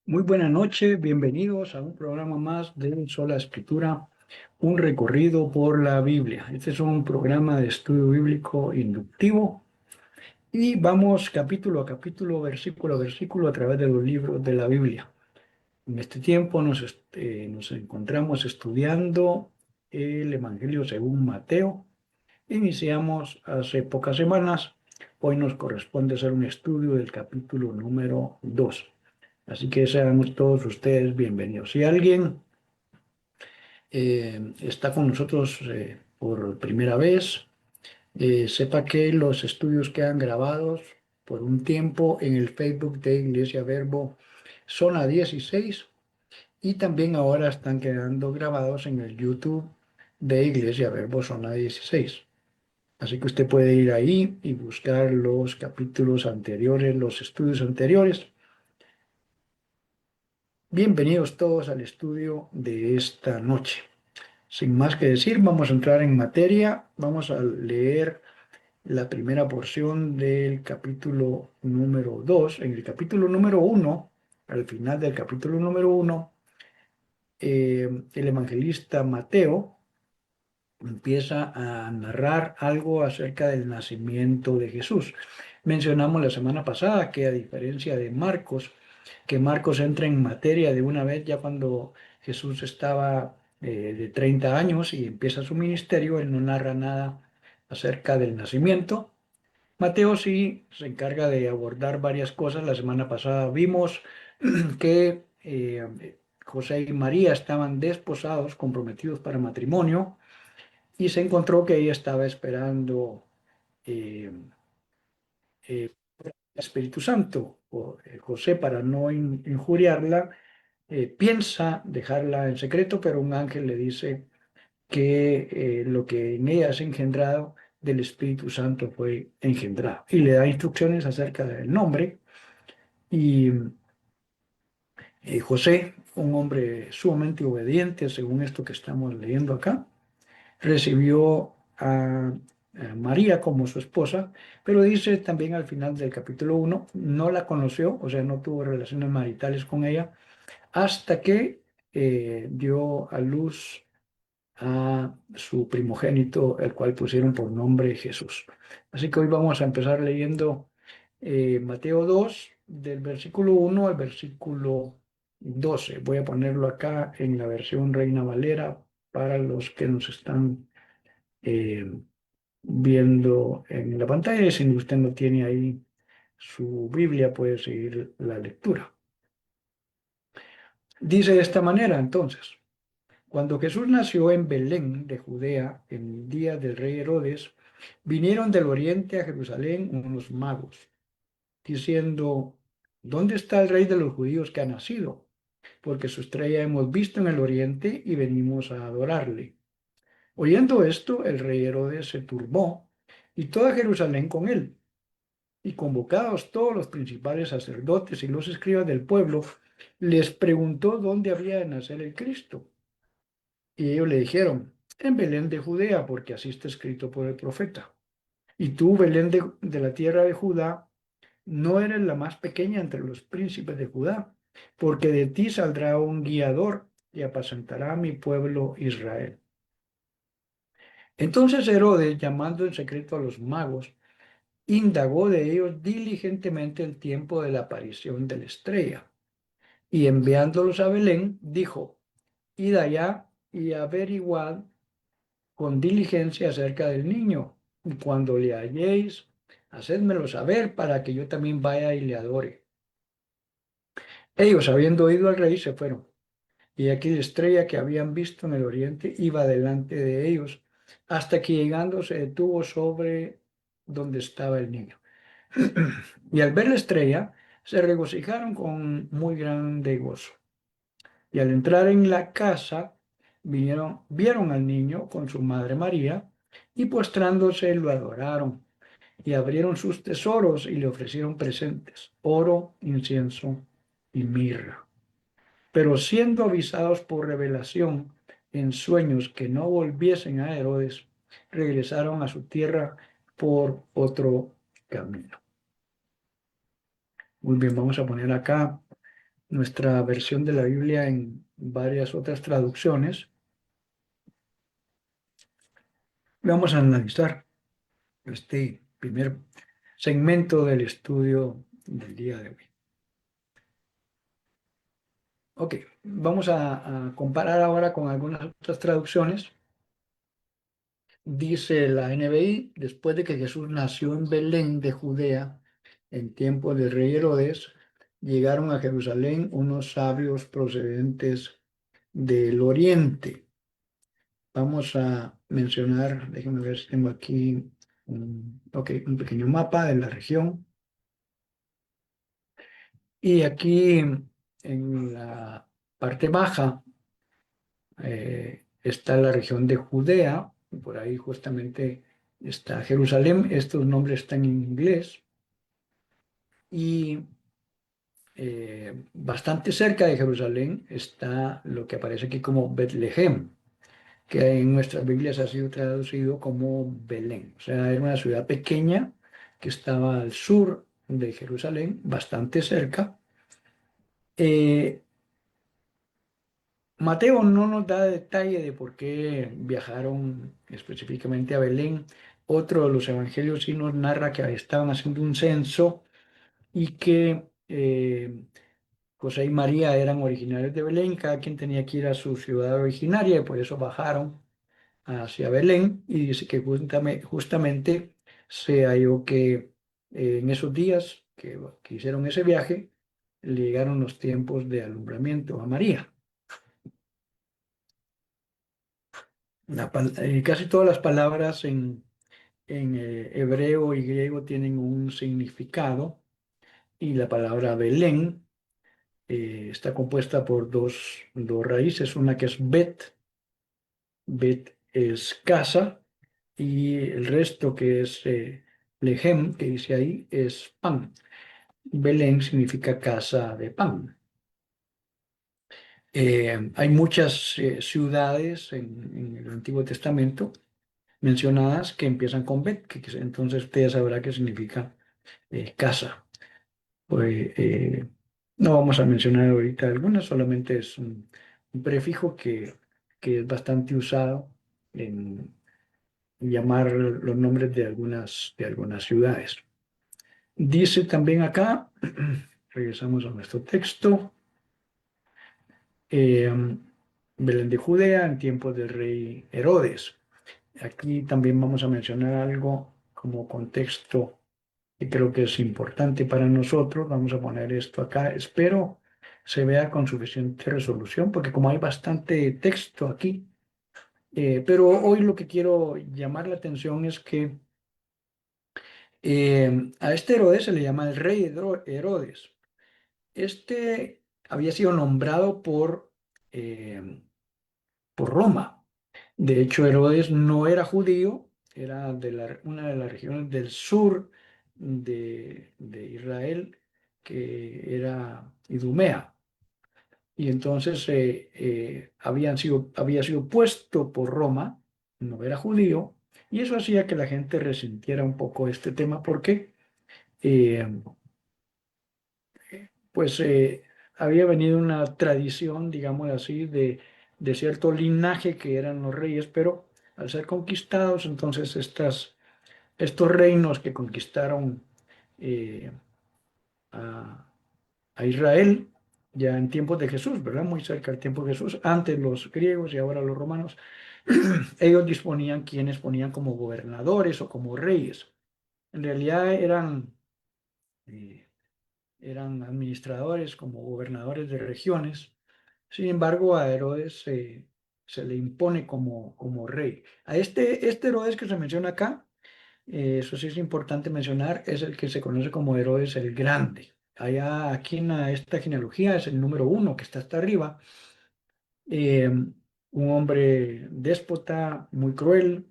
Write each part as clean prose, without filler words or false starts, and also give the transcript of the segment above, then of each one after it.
Muy buena noche, bienvenidos a un programa más de Sola Escritura, un recorrido por la Biblia. Este es un programa de estudio bíblico inductivo y vamos capítulo a capítulo, versículo a versículo a través de los libros de la Biblia. En este tiempo nos encontramos estudiando el Evangelio según Mateo. Iniciamos hace pocas semanas. Hoy nos corresponde hacer un estudio del capítulo número 2. Así que sean todos ustedes bienvenidos. Si alguien está con nosotros por primera vez, sepa que los estudios quedan grabados por un tiempo en el Facebook de Iglesia Verbo Zona 16 y también ahora están quedando grabados en el YouTube de Iglesia Verbo Zona 16. Así que usted puede ir ahí y buscar los capítulos anteriores, los estudios anteriores. Bienvenidos todos al estudio de esta noche. Sin más que decir, vamos a entrar en materia. Vamos a leer la primera porción del capítulo número 2. En el capítulo número 1, al final del capítulo número 1, el evangelista Mateo empieza a narrar algo acerca del nacimiento de Jesús. Mencionamos la semana pasada que a diferencia de Marcos, que Marcos entra en materia de una vez ya cuando Jesús estaba de 30 años y empieza su ministerio, él no narra nada acerca del nacimiento. Mateo sí se encarga de abordar varias cosas. La semana pasada vimos que José y María estaban desposados, comprometidos para matrimonio, y se encontró que ella estaba esperando eh, el Espíritu Santo. José, para no injuriarla, piensa dejarla en secreto, pero un ángel le dice que lo que en ella es engendrado del Espíritu Santo fue engendrado. Y le da instrucciones acerca del nombre. Y José, un hombre sumamente obediente, según esto que estamos leyendo acá, recibió a María como su esposa, pero dice también al final del capítulo 1, no la conoció, o sea, no tuvo relaciones maritales con ella, hasta que dio a luz a su primogénito, el cual pusieron por nombre Jesús. Así que hoy vamos a empezar leyendo Mateo 2, del versículo 1 al versículo 12. Voy a ponerlo acá en la versión Reina Valera para los que nos están eh, viendo en la pantalla. Y si usted no tiene ahí su Biblia, puede seguir la lectura. Dice de esta manera entonces. Cuando Jesús nació en Belén de Judea, en el día del rey Herodes, vinieron del oriente a Jerusalén unos magos, diciendo, ¿dónde está el rey de los judíos que ha nacido? Porque su estrella hemos visto en el oriente y venimos a adorarle. Oyendo esto, el rey Herodes se turbó y toda Jerusalén con él. Y convocados todos los principales sacerdotes y los escribas del pueblo, les preguntó dónde había de nacer el Cristo. Y ellos le dijeron, en Belén de Judea, porque así está escrito por el profeta. Y tú, Belén de la tierra de Judá, no eres la más pequeña entre los príncipes de Judá, porque de ti saldrá un guiador y apacentará a mi pueblo Israel. Entonces Herodes, llamando en secreto a los magos, indagó de ellos diligentemente el tiempo de la aparición de la estrella. Y enviándolos a Belén, dijo, id allá y averiguad con diligencia acerca del niño, y cuando le halléis, hacedmelo saber para que yo también vaya y le adore. Ellos, habiendo oído al rey, se fueron, y aquí la estrella que habían visto en el oriente iba delante de ellos, hasta que llegando se detuvo sobre donde estaba el niño. Y al ver la estrella, se regocijaron con muy grande gozo. Y al entrar en la casa, vieron al niño con su madre María, y postrándose lo adoraron, y abrieron sus tesoros y le ofrecieron presentes, oro, incienso y mirra. Pero siendo avisados por revelación en sueños que no volviesen a Herodes, regresaron a su tierra por otro camino. Muy bien, vamos a poner acá nuestra versión de la Biblia en varias otras traducciones. Vamos a analizar este primer segmento del estudio del día de hoy. Ok, vamos a comparar ahora con algunas otras traducciones. Dice la NBI, después de que Jesús nació en Belén de Judea, en tiempo del rey Herodes, llegaron a Jerusalén unos sabios procedentes del oriente. Vamos a mencionar, déjenme ver si tengo aquí un pequeño mapa de la región. Y aquí en la parte baja está la región de Judea, y por ahí justamente está Jerusalén. Estos nombres están en inglés. Y bastante cerca de Jerusalén está lo que aparece aquí como Betlehem, que en nuestras Biblias ha sido traducido como Belén. O sea, era una ciudad pequeña que estaba al sur de Jerusalén, bastante cerca. Eh, Mateo no nos da detalle de por qué viajaron específicamente a Belén. Otro de los evangelios sí nos narra que estaban haciendo un censo y que José y María eran originarios de Belén, cada quien tenía que ir a su ciudad originaria y por eso bajaron hacia Belén y dice que justamente se halló que en esos días que hicieron ese viaje, le llegaron los tiempos de alumbramiento a María. Casi todas las palabras en hebreo y griego tienen un significado y la palabra Belén está compuesta por dos raíces, una que es bet es casa, y el resto que es lehem, que dice ahí, es pan. Belén significa casa de pan. Hay muchas ciudades en el Antiguo Testamento mencionadas que empiezan con Bet, entonces usted ya sabrá qué significa casa. Pues, no vamos a mencionar ahorita algunas, solamente es un prefijo que es bastante usado en llamar los nombres de algunas ciudades. Dice también acá, regresamos a nuestro texto, eh, Belén de Judea en tiempos del rey Herodes. Aquí también vamos a mencionar algo como contexto que creo que es importante para nosotros. Vamos a poner esto acá. Espero se vea con suficiente resolución, porque como hay bastante texto aquí, pero hoy lo que quiero llamar la atención es que a este Herodes se le llama el rey Herodes. Este había sido nombrado por Roma. De hecho, Herodes no era judío, era de una de las regiones del sur de Israel, que era Idumea. Y entonces había sido puesto por Roma, no era judío, y eso hacía que la gente resintiera un poco este tema porque eh, pues había venido una tradición, digamos así, de cierto linaje que eran los reyes, pero al ser conquistados, entonces estos reinos que conquistaron eh, a, a Israel, ya en tiempos de Jesús, ¿verdad? Muy cerca del tiempo de Jesús, antes los griegos y ahora los romanos, ellos disponían quienes ponían como gobernadores o como reyes. En realidad eh, eran administradores como gobernadores de regiones. Sin embargo, a Herodes se le impone como rey. A este Herodes que se menciona acá, eso sí es importante mencionar, es el que se conoce como Herodes el Grande. Allá, aquí en esta genealogía es el número uno que está hasta arriba. Un hombre déspota, muy cruel,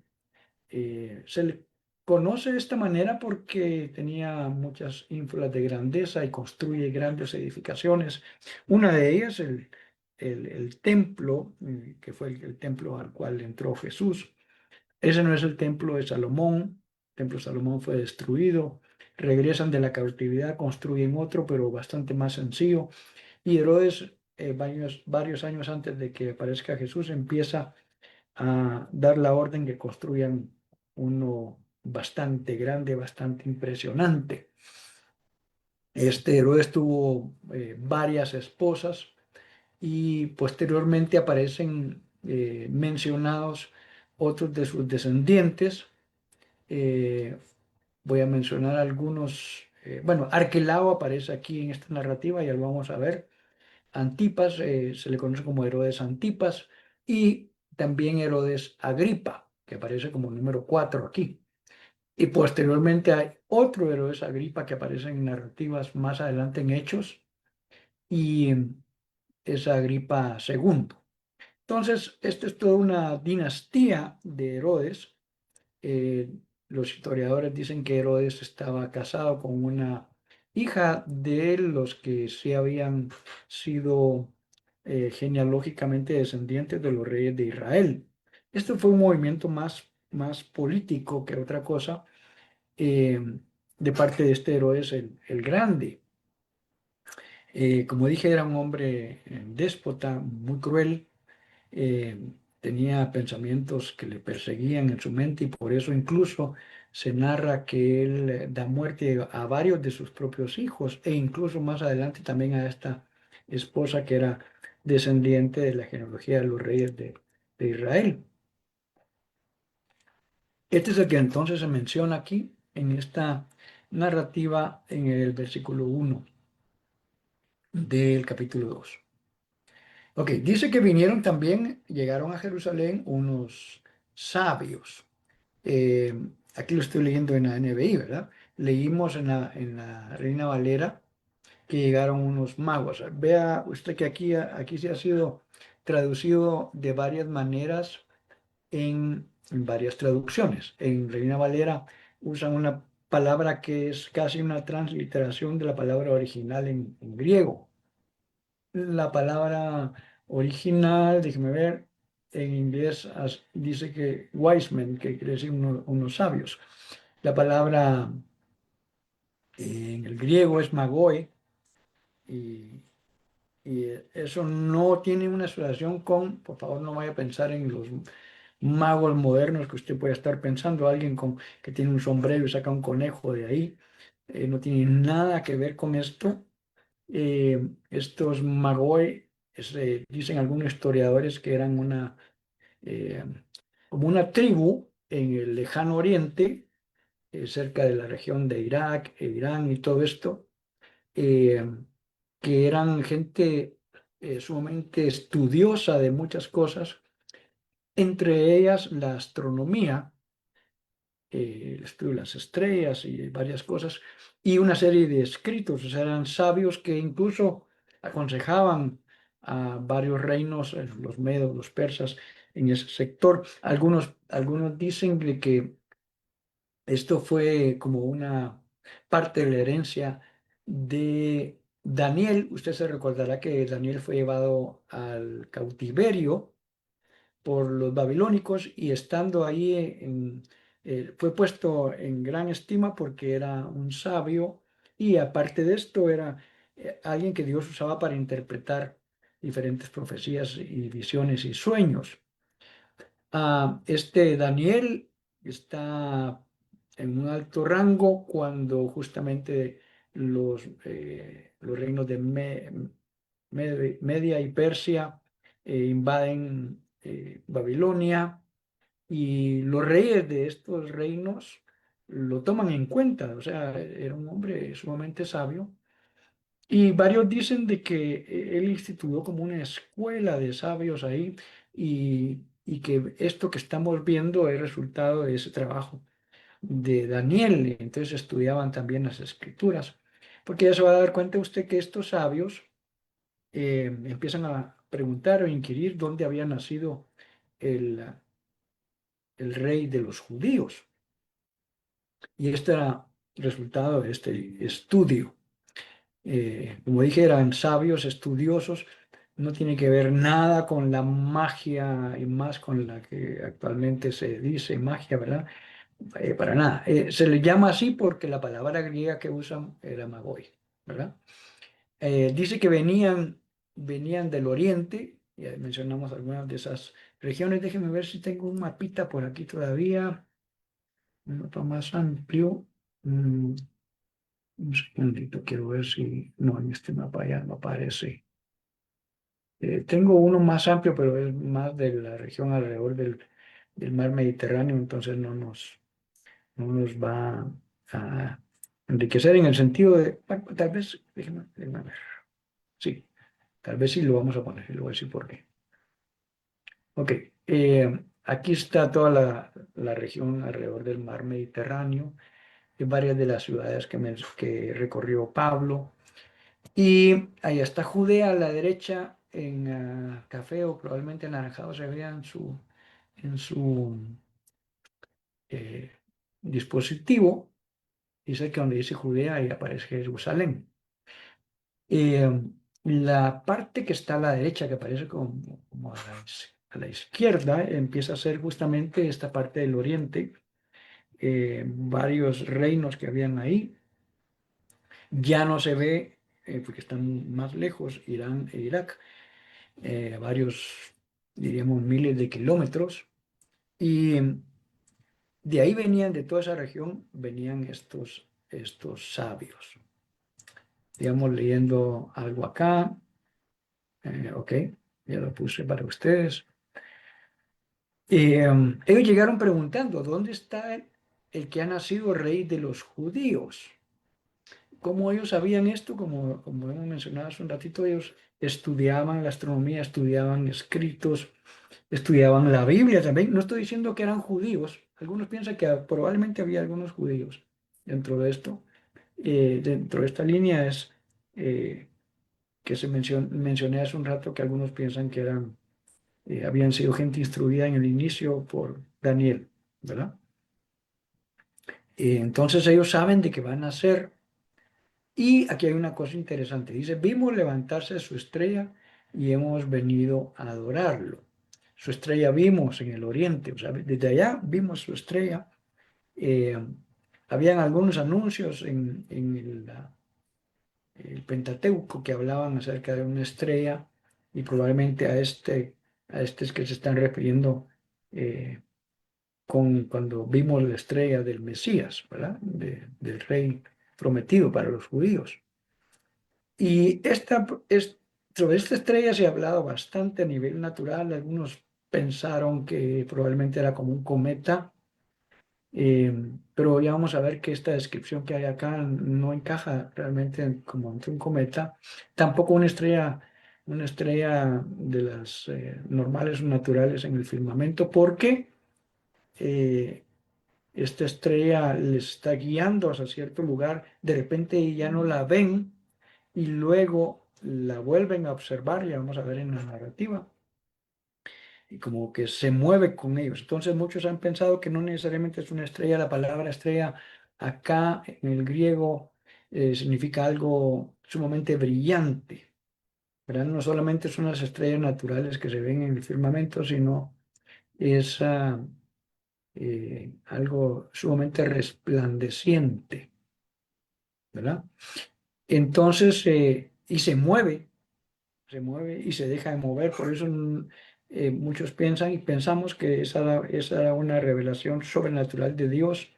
se le conoce de esta manera porque tenía muchas ínfulas de grandeza y construye grandes edificaciones. Una de ellas, el templo, que fue el templo al cual entró Jesús. Ese no es el templo de Salomón. El templo de Salomón fue destruido. Regresan de la cautividad, construyen otro, pero bastante más sencillo. Y Herodes, varios años antes de que aparezca Jesús, empieza a dar la orden que construyan uno bastante grande, bastante impresionante. Este Herodes tuvo varias esposas y posteriormente aparecen mencionados otros de sus descendientes. Eh, Voy a mencionar algunos. Bueno, Arquelao aparece aquí en esta narrativa, ya lo vamos a ver. Antipas, se le conoce como Herodes Antipas, y también Herodes Agripa, que aparece como número 4 aquí. Y posteriormente hay otro Herodes Agripa que aparece en narrativas más adelante en Hechos, y es Agripa segundo. Entonces, esta es toda una dinastía de Herodes. Eh, los historiadores dicen que Herodes estaba casado con una hija de los que sí habían sido genealógicamente descendientes de los reyes de Israel. Este fue un movimiento más político que otra cosa, eh, de parte de este Herodes el Grande. Como dije, era un hombre déspota, muy cruel. eh, Tenía pensamientos que le perseguían en su mente, y por eso incluso se narra que él da muerte a varios de sus propios hijos, e incluso más adelante también a esta esposa que era descendiente de la genealogía de los reyes de Israel. Este es el que entonces se menciona aquí en esta narrativa en el versículo 1 del capítulo 2. Ok, dice que vinieron también, llegaron a Jerusalén unos sabios. Eh, Aquí lo estoy leyendo en la NBI, ¿verdad? Leímos en la Reina Valera que llegaron unos magos. Vea usted que aquí se ha sido traducido de varias maneras en varias traducciones. En Reina Valera usan una palabra que es casi una transliteración de la palabra original en griego. La palabra original, déjeme ver, en inglés dice que wise men, que quiere decir unos sabios. La palabra en el griego es magoi, y, y eso no tiene una asociación con, por favor, no vaya a pensar en los magos modernos que usted puede estar pensando, alguien que tiene un sombrero y saca un conejo de ahí. No tiene nada que ver con esto. Estos magoi, dicen algunos historiadores que eran eh, como una tribu en el lejano oriente, cerca de la región de Irak, Irán y todo esto, eh, que eran gente sumamente estudiosa de muchas cosas, entre ellas la astronomía, el estudio de las estrellas y varias cosas, y una serie de escritos. O sea, eran sabios que incluso aconsejaban a varios reinos, los medos, los persas, en ese sector. Algunos dicen de que esto fue como una parte de la herencia de Daniel. Usted se recordará que Daniel fue llevado al cautiverio por los babilónicos, y estando ahí fue puesto en gran estima porque era un sabio, y aparte de esto era alguien que Dios usaba para interpretar diferentes profecías y visiones y sueños. Este Daniel está en un alto rango cuando justamente los reinos de Media y Persia invaden Babilonia, y los reyes de estos reinos lo toman en cuenta. O sea, era un hombre sumamente sabio, y varios dicen de que él instituyó como una escuela de sabios ahí, y que esto que estamos viendo es resultado de ese trabajo de Daniel. Entonces estudiaban también las escrituras, porque ya se va a dar cuenta usted que estos sabios empiezan a preguntar o inquirir dónde había nacido el rey de los judíos. Y este era el resultado de este estudio. Como dije, eran sabios, estudiosos. No tiene que ver nada con la magia, y más con la que actualmente se dice magia, ¿verdad? Para nada. Se le llama así porque la palabra griega que usan era magoi, ¿verdad? Dice que venían del oriente, ya mencionamos algunas de esas regiones. Déjenme ver si tengo un mapita por aquí todavía, un mapa más amplio. Mm, un segundito, quiero ver si... No, en este mapa ya no aparece. Tengo uno más amplio, pero es más de la región alrededor del mar Mediterráneo, entonces no nos va a enriquecer en el sentido de, bueno, tal vez, déjenme ver. Sí, tal vez sí lo vamos a poner, y lo voy a decir por qué. Ok, aquí está toda la región alrededor del mar Mediterráneo, y varias de las ciudades que recorrió Pablo. Y ahí está Judea a la derecha, en café o probablemente anaranjado se vea en su eh, dispositivo. Dice que donde dice Judea ahí aparece Jerusalén. Eh, la parte que está a la derecha, que aparece como a la izquierda, empieza a ser justamente esta parte del oriente, varios reinos que habían ahí. Ya no se ve, porque están más lejos, Irán e Irak, varios, diríamos, miles de kilómetros. Y de ahí venían, de toda esa región, venían estos sabios. Digamos, leyendo algo acá. Ok, ya lo puse para ustedes. Ellos llegaron preguntando, ¿dónde está el que ha nacido rey de los judíos? ¿Cómo ellos sabían esto? Como hemos mencionado hace un ratito, ellos estudiaban la astronomía, estudiaban escritos, estudiaban la Biblia también. No estoy diciendo que eran judíos. Algunos piensan que probablemente había algunos judíos dentro de esto. Dentro de esta línea es que mencioné hace un rato que algunos piensan que habían sido gente instruida en el inicio por Daniel, ¿verdad? Entonces ellos saben de que van a ser. Y aquí hay una cosa interesante. Dice, vimos levantarse su estrella y hemos venido a adorarlo. Su estrella vimos en el oriente, o sea, desde allá vimos su estrella. Eh, Habían algunos anuncios en el Pentateuco que hablaban acerca de una estrella y probablemente a este es que se están refiriendo cuando vimos la estrella del Mesías, ¿verdad? Del rey prometido para los judíos. Y sobre esta estrella se ha hablado bastante a nivel natural. Algunos pensaron que probablemente era como un cometa, eh, pero ya vamos a ver que esta descripción que hay acá no encaja realmente como entre un cometa. Tampoco una estrella de las normales o naturales en el firmamento, porque eh, esta estrella les está guiando hacia cierto lugar. De repente ya no la ven y luego la vuelven a observar, ya vamos a ver en la narrativa, y como que se mueve con ellos. Entonces muchos han pensado que no necesariamente es una estrella. La palabra estrella acá en el griego significa algo sumamente brillante, ¿verdad? No solamente son las estrellas naturales que se ven en el firmamento, sino es algo sumamente resplandeciente, ¿verdad? Entonces, y se mueve y se deja de mover. Por eso muchos piensan y pensamos que esa era una revelación sobrenatural de Dios.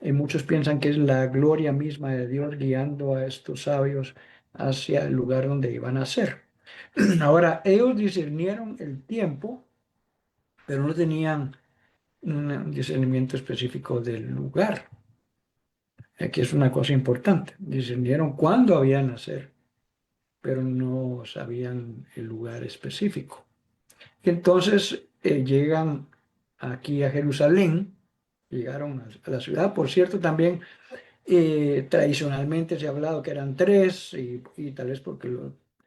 Muchos piensan que es la gloria misma de Dios guiando a estos sabios hacia el lugar donde iban a ser. Ahora, ellos discernieron el tiempo, pero no tenían un discernimiento específico del lugar. Aquí es una cosa importante. Discernieron cuándo habían de nacer, pero no sabían el lugar específico. Entonces llegan aquí a Jerusalén, llegaron a la ciudad. Por cierto, también tradicionalmente se ha hablado que eran tres, y tal vez porque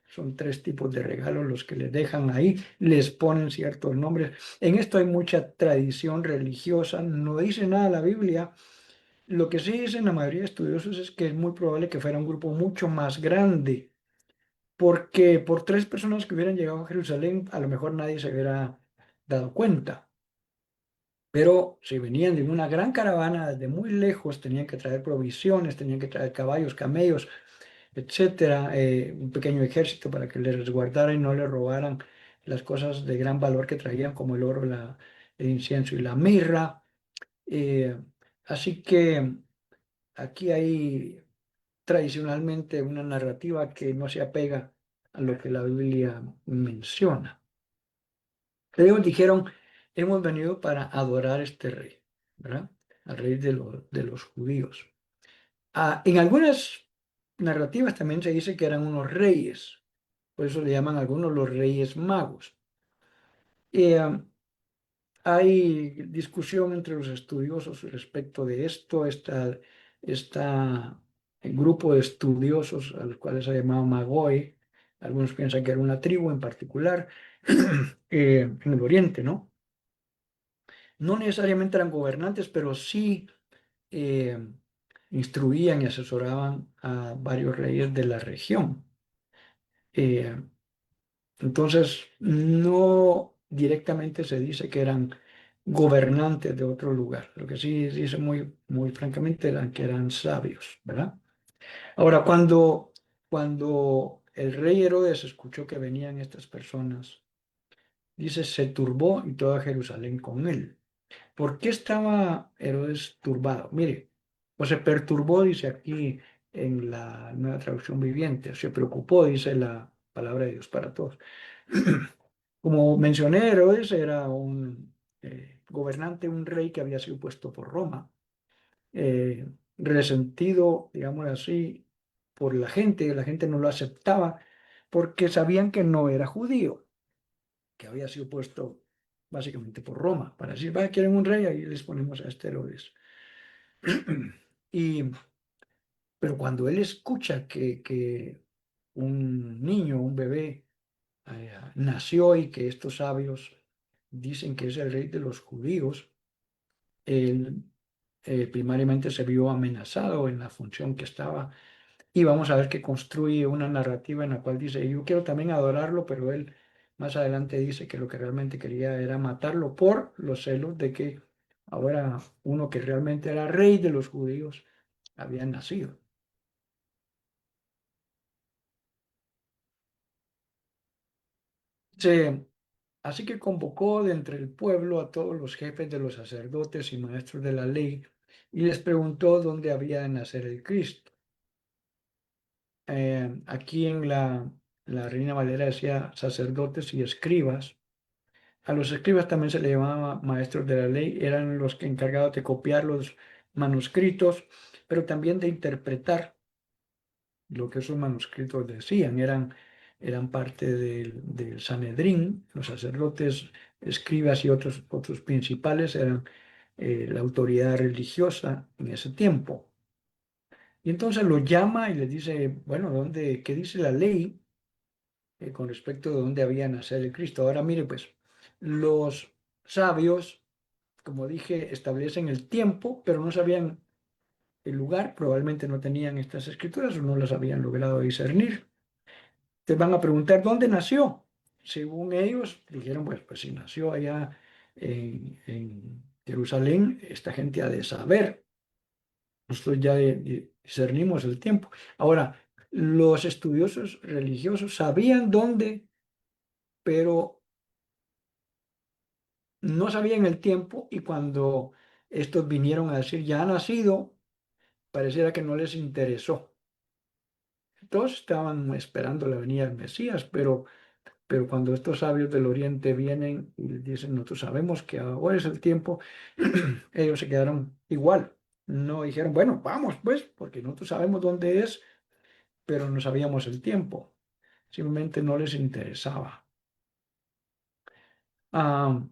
son tres tipos de regalos los que les dejan ahí, les ponen ciertos nombres. En esto hay mucha tradición religiosa, no dice nada la Biblia. Lo que sí dicen la mayoría de estudiosos es que es muy probable que fuera un grupo mucho más grande, porque por tres personas que hubieran llegado a Jerusalén, a lo mejor nadie se hubiera dado cuenta. Pero si venían de una gran caravana desde muy lejos, tenían que traer provisiones, tenían que traer caballos, camellos. etcétera, un pequeño ejército para que les resguardara y no le robaran las cosas de gran valor que traían, como el oro, el incienso y la mirra. Eh, Así que aquí hay tradicionalmente una narrativa que no se apega a lo que la Biblia menciona. Ellos dijeron, hemos venido para adorar a este rey, ¿verdad? Al rey de los judíos. En algunas narrativas también se dice que eran unos reyes, por eso le llaman a algunos los reyes magos. Eh, Hay discusión entre los estudiosos respecto de esto. Está el grupo de estudiosos a los cuales se llamaba Magoi. Algunos piensan que era una tribu en particular en el oriente, ¿no? No necesariamente eran gobernantes, pero sí eh, instruían y asesoraban a varios reyes de la región. Eh, entonces, no directamente se dice que eran gobernantes de otro lugar. Lo que sí dice muy francamente eran que eran sabios, ¿verdad? Ahora, cuando el rey Herodes escuchó que venían estas personas, dice, se turbó y toda Jerusalén con él. ¿Por qué estaba Herodes turbado? Mire, o se perturbó, dice aquí en la nueva traducción viviente, o se preocupó, dice la palabra de Dios para todos. Como mencioné, Herodes era un gobernante, un rey que había sido puesto por Roma, eh, resentido, digamos así, por la gente no lo aceptaba porque sabían que no era judío, que había sido puesto básicamente por Roma, para decir, va, quieren un rey, ahí les ponemos a este Herodes. Y, pero cuando él escucha que un niño, un bebé, nació y que estos sabios dicen que es el rey de los judíos, él primariamente se vio amenazado en la función que estaba. Y vamos a ver que construye una narrativa en la cual dice, yo quiero también adorarlo, pero él más adelante dice que lo que realmente quería era matarlo por los celos de que ahora uno que realmente era rey de los judíos había nacido. Así que convocó de entre el pueblo a todos los jefes de los sacerdotes y maestros de la ley y les preguntó dónde había de nacer el Cristo. Aquí en la Reina Valera decía sacerdotes y escribas. A los escribas también se le llamaba maestros de la ley, eran los que encargados de copiar los manuscritos, pero también de interpretar lo que esos manuscritos decían. Eran parte del Sanedrín, los sacerdotes, escribas y otros principales eran la autoridad religiosa en ese tiempo. Y entonces lo llama y le dice, bueno, qué dice la ley con respecto de dónde había nacer el Cristo? Ahora mire, pues, los sabios, como dije, establecen el tiempo, pero no sabían el lugar, probablemente no tenían estas escrituras o no las habían logrado discernir. Te van a preguntar dónde nació. Según ellos, dijeron, pues si nació allá en Jerusalén, esta gente ha de saber. Nosotros ya discernimos el tiempo. Ahora, los estudiosos religiosos sabían dónde, pero no sabían el tiempo y cuando estos vinieron a decir ya ha nacido, pareciera que no les interesó. Todos estaban esperando la venida del Mesías, pero cuando estos sabios del Oriente vienen y les dicen, nosotros sabemos que ahora es el tiempo, ellos se quedaron igual. No dijeron, bueno, vamos pues, porque nosotros sabemos dónde es, pero no sabíamos el tiempo. Simplemente no les interesaba. Ah,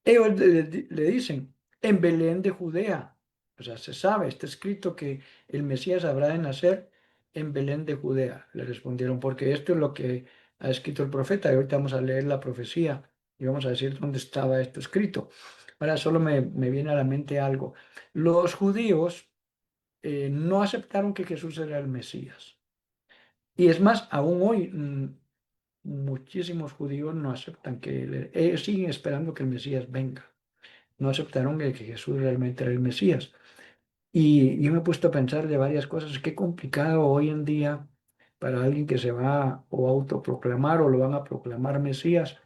ellos le dicen, en Belén de Judea. O sea, se sabe, está escrito que el Mesías habrá de nacer en Belén de Judea. Le respondieron, porque esto es lo que ha escrito el profeta. Y ahorita vamos a leer la profecía y vamos a decir dónde estaba esto escrito. Ahora solo me viene a la mente algo. Los judíos no aceptaron que Jesús era el Mesías. Y es más, aún hoy muchísimos judíos no aceptan ellos siguen esperando que el Mesías venga. No aceptaron que Jesús realmente era el Mesías. Y yo me he puesto a pensar de varias cosas. Qué complicado hoy en día para alguien que se va o a autoproclamar o lo van a proclamar Mesías,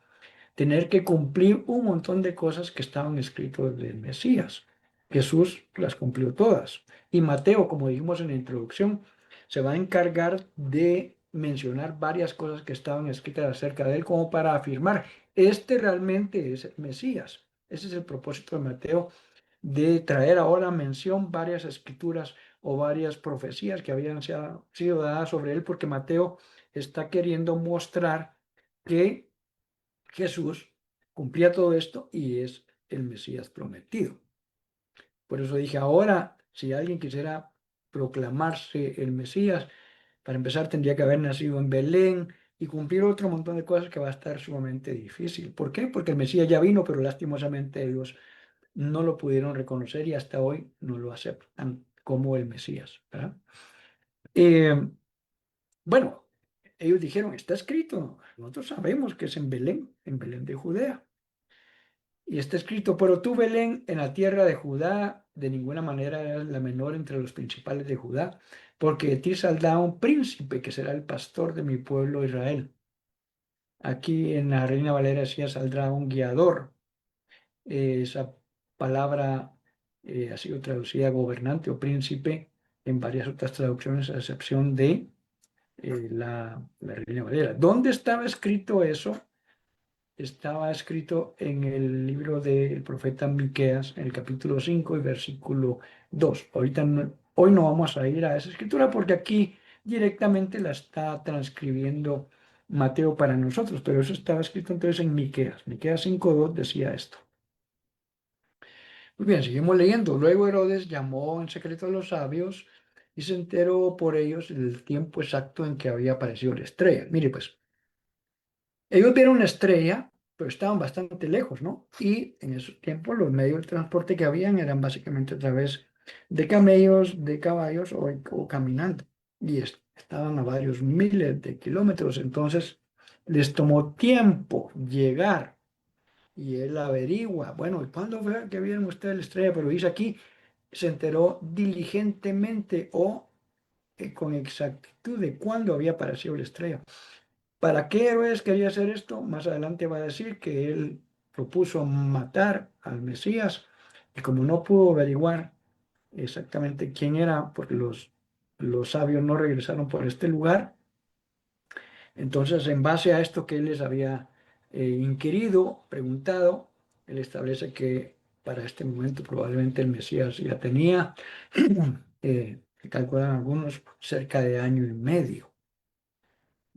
tener que cumplir un montón de cosas que estaban escritas del Mesías. Jesús las cumplió todas. Y Mateo, como dijimos en la introducción, se va a encargar de mencionar varias cosas que estaban escritas acerca de él como para afirmar, este realmente es el Mesías. Ese es el propósito de Mateo, de traer ahora a mención varias escrituras o varias profecías que habían sido dadas sobre él, porque Mateo está queriendo mostrar que Jesús cumplía todo esto y es el Mesías prometido. Por eso dije, ahora, si alguien quisiera proclamarse el Mesías, para empezar tendría que haber nacido en Belén y cumplir otro montón de cosas que va a estar sumamente difícil. ¿Por qué? Porque el Mesías ya vino, pero lastimosamente ellos no lo pudieron reconocer y hasta hoy no lo aceptan como el Mesías, ¿verdad? Eh, bueno, ellos dijeron, está escrito, nosotros sabemos que es en Belén de Judea. Y está escrito, pero tú, Belén, en la tierra de Judá, de ninguna manera eras la menor entre los principales de Judá, porque de ti saldrá un príncipe que será el pastor de mi pueblo Israel. Aquí en la Reina Valera decía, saldrá un guiador. Esa palabra ha sido traducida gobernante o príncipe en varias otras traducciones, a excepción de la Reina Valera. ¿Dónde estaba escrito eso? Estaba escrito en el libro del profeta Miqueas, en el capítulo 5 y versículo 2. Hoy no vamos a ir a esa escritura porque aquí directamente la está transcribiendo Mateo para nosotros, pero eso estaba escrito entonces en Miqueas. Miqueas 5:2 decía esto. Muy bien, seguimos leyendo. Luego Herodes llamó en secreto a los sabios y se enteró por ellos el tiempo exacto en que había aparecido la estrella. Mire, pues. Ellos vieron una estrella, pero estaban bastante lejos, ¿no? Y en esos tiempos los medios de transporte que habían eran básicamente a través de camellos, de caballos o caminando. Y estaban a varios miles de kilómetros. Entonces les tomó tiempo llegar y él averigua, bueno, ¿y cuándo fue que vieron ustedes la estrella? Pero dice aquí, se enteró diligentemente o con exactitud de cuándo había aparecido la estrella. ¿Para qué Herodes quería hacer esto? Más adelante va a decir que él propuso matar al Mesías y como no pudo averiguar exactamente quién era, porque los sabios no regresaron por este lugar, entonces en base a esto que él les había inquirido, preguntado, él establece que para este momento probablemente el Mesías ya tenía, calculan algunos, cerca de año y medio.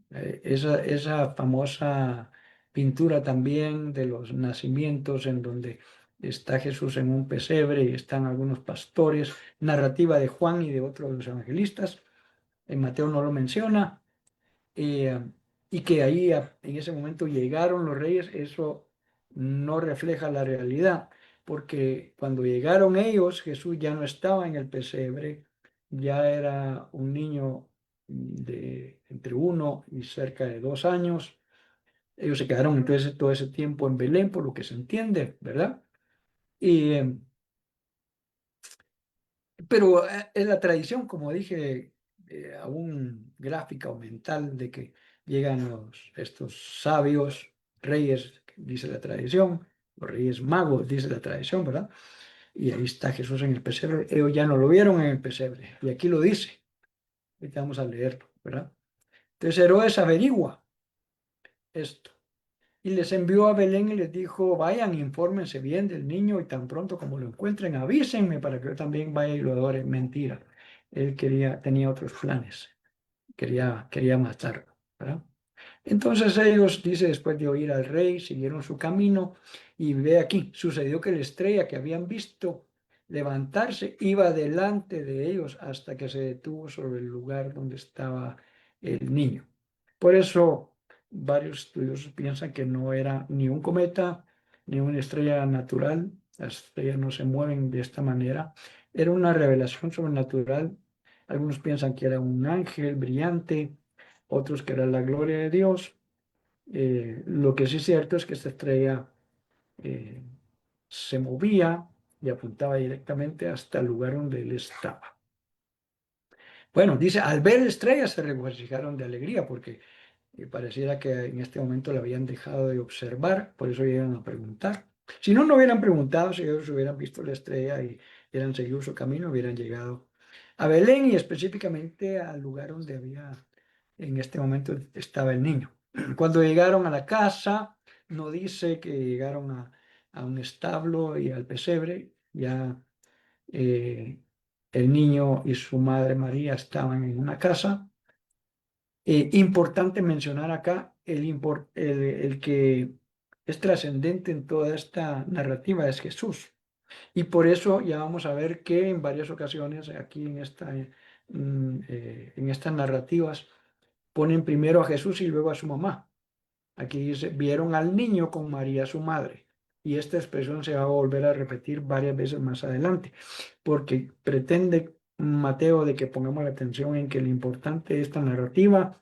Esa famosa pintura también de los nacimientos en donde está Jesús en un pesebre y están algunos pastores, narrativa de Juan y de otros de los evangelistas, en Mateo no lo menciona, eh, y que ahí en ese momento llegaron los reyes, eso no refleja la realidad, porque cuando llegaron ellos, Jesús ya no estaba en el pesebre, ya era un niño de entre 1 y cerca de 2 años. Ellos se quedaron entonces todo ese tiempo en Belén, por lo que se entiende, ¿verdad? Y, pero es la tradición, como dije, aún gráfica o mental, de que llegan estos sabios reyes, dice la tradición, los reyes magos, dice la tradición, ¿verdad? Y ahí está Jesús en el pesebre. Ellos ya no lo vieron en el pesebre, y aquí lo dice. Ahorita vamos a leerlo, ¿verdad? Entonces Herodes averigua esto y les envió a Belén y les dijo, vayan, infórmense bien del niño y tan pronto como lo encuentren, avísenme para que yo también vaya y lo adore. Mentira. Él tenía otros planes, quería matarlo, ¿verdad? Entonces ellos, dice, después de oír al rey, siguieron su camino y ve aquí, sucedió que la estrella que habían visto levantarse iba delante de ellos hasta que se detuvo sobre el lugar donde estaba el niño. Por eso varios estudiosos piensan que no era ni un cometa ni una estrella natural, las estrellas no se mueven de esta manera, era una revelación sobrenatural. Algunos piensan que era un ángel brillante, otros que era la gloria de Dios. Lo que sí es cierto es que esta estrella eh, se movía y apuntaba directamente hasta el lugar donde él estaba. Bueno, dice, al ver la estrella se regocijaron de alegría porque pareciera que en este momento la habían dejado de observar, por eso llegan a preguntar. Si no, no hubieran preguntado, si ellos hubieran visto la estrella y hubieran seguido su camino, hubieran llegado a Belén y específicamente al lugar donde en este momento estaba el niño. Cuando llegaron a la casa, no dice que llegaron a un establo y al pesebre, ya eh, el niño y su madre María estaban en una casa. Importante mencionar acá el que es trascendente en toda esta narrativa es Jesús. Y por eso ya vamos a ver que en varias ocasiones aquí en estas narrativas ponen primero a Jesús y luego a su mamá. Aquí dice, vieron al niño con María su madre. Y esta expresión se va a volver a repetir varias veces más adelante, porque pretende Mateo de que pongamos la atención en que lo importante de esta narrativa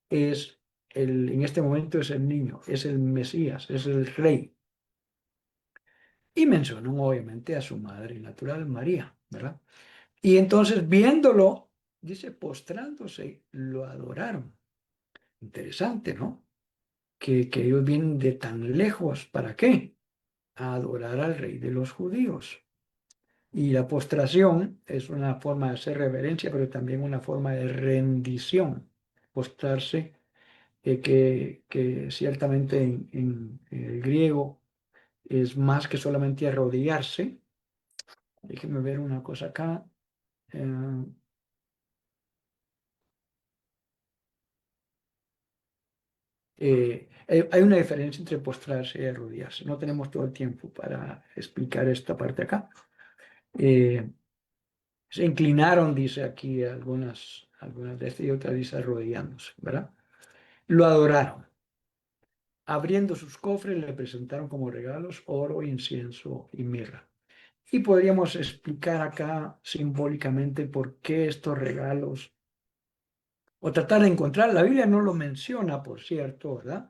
es en este momento es el niño, es el Mesías, es el rey. Y mencionan obviamente a su madre natural, María, ¿verdad? Y entonces viéndolo, dice, postrándose, lo adoraron. Interesante, ¿no? Que ellos vienen de tan lejos, ¿para qué? A adorar al rey de los judíos. Y la postración es una forma de hacer reverencia, pero también una forma de rendición. Postrarse, que ciertamente en el griego es más que solamente arrodillarse. Déjenme ver una cosa acá. Eh, hay una diferencia entre postrarse y arrodillarse. No tenemos todo el tiempo para explicar esta parte acá. Eh, Se inclinaron, dice aquí algunas de estas y otras dice arrodillándose, ¿verdad? Lo adoraron. Abriendo sus cofres le presentaron como regalos oro, incienso y mirra. Y podríamos explicar acá simbólicamente por qué estos regalos, o tratar de encontrar, la Biblia no lo menciona, por cierto, ¿verdad?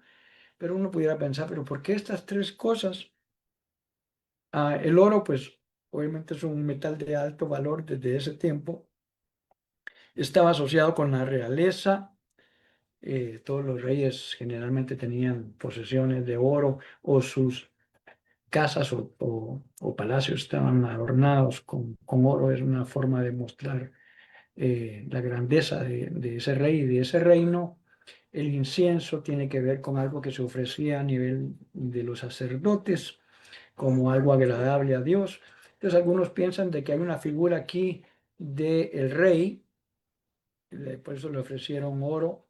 Pero uno pudiera pensar, pero ¿por qué estas tres cosas? El oro, pues obviamente es un metal de alto valor desde ese tiempo, estaba asociado con la realeza. Todos los reyes generalmente tenían posesiones de oro o sus casas o palacios estaban adornados con oro. Es una forma de mostrar la grandeza de ese rey y de ese reino. El incienso tiene que ver con algo que se ofrecía a nivel de los sacerdotes como algo agradable a Dios. Entonces algunos piensan de que hay una figura aquí del rey, por eso le ofrecieron oro,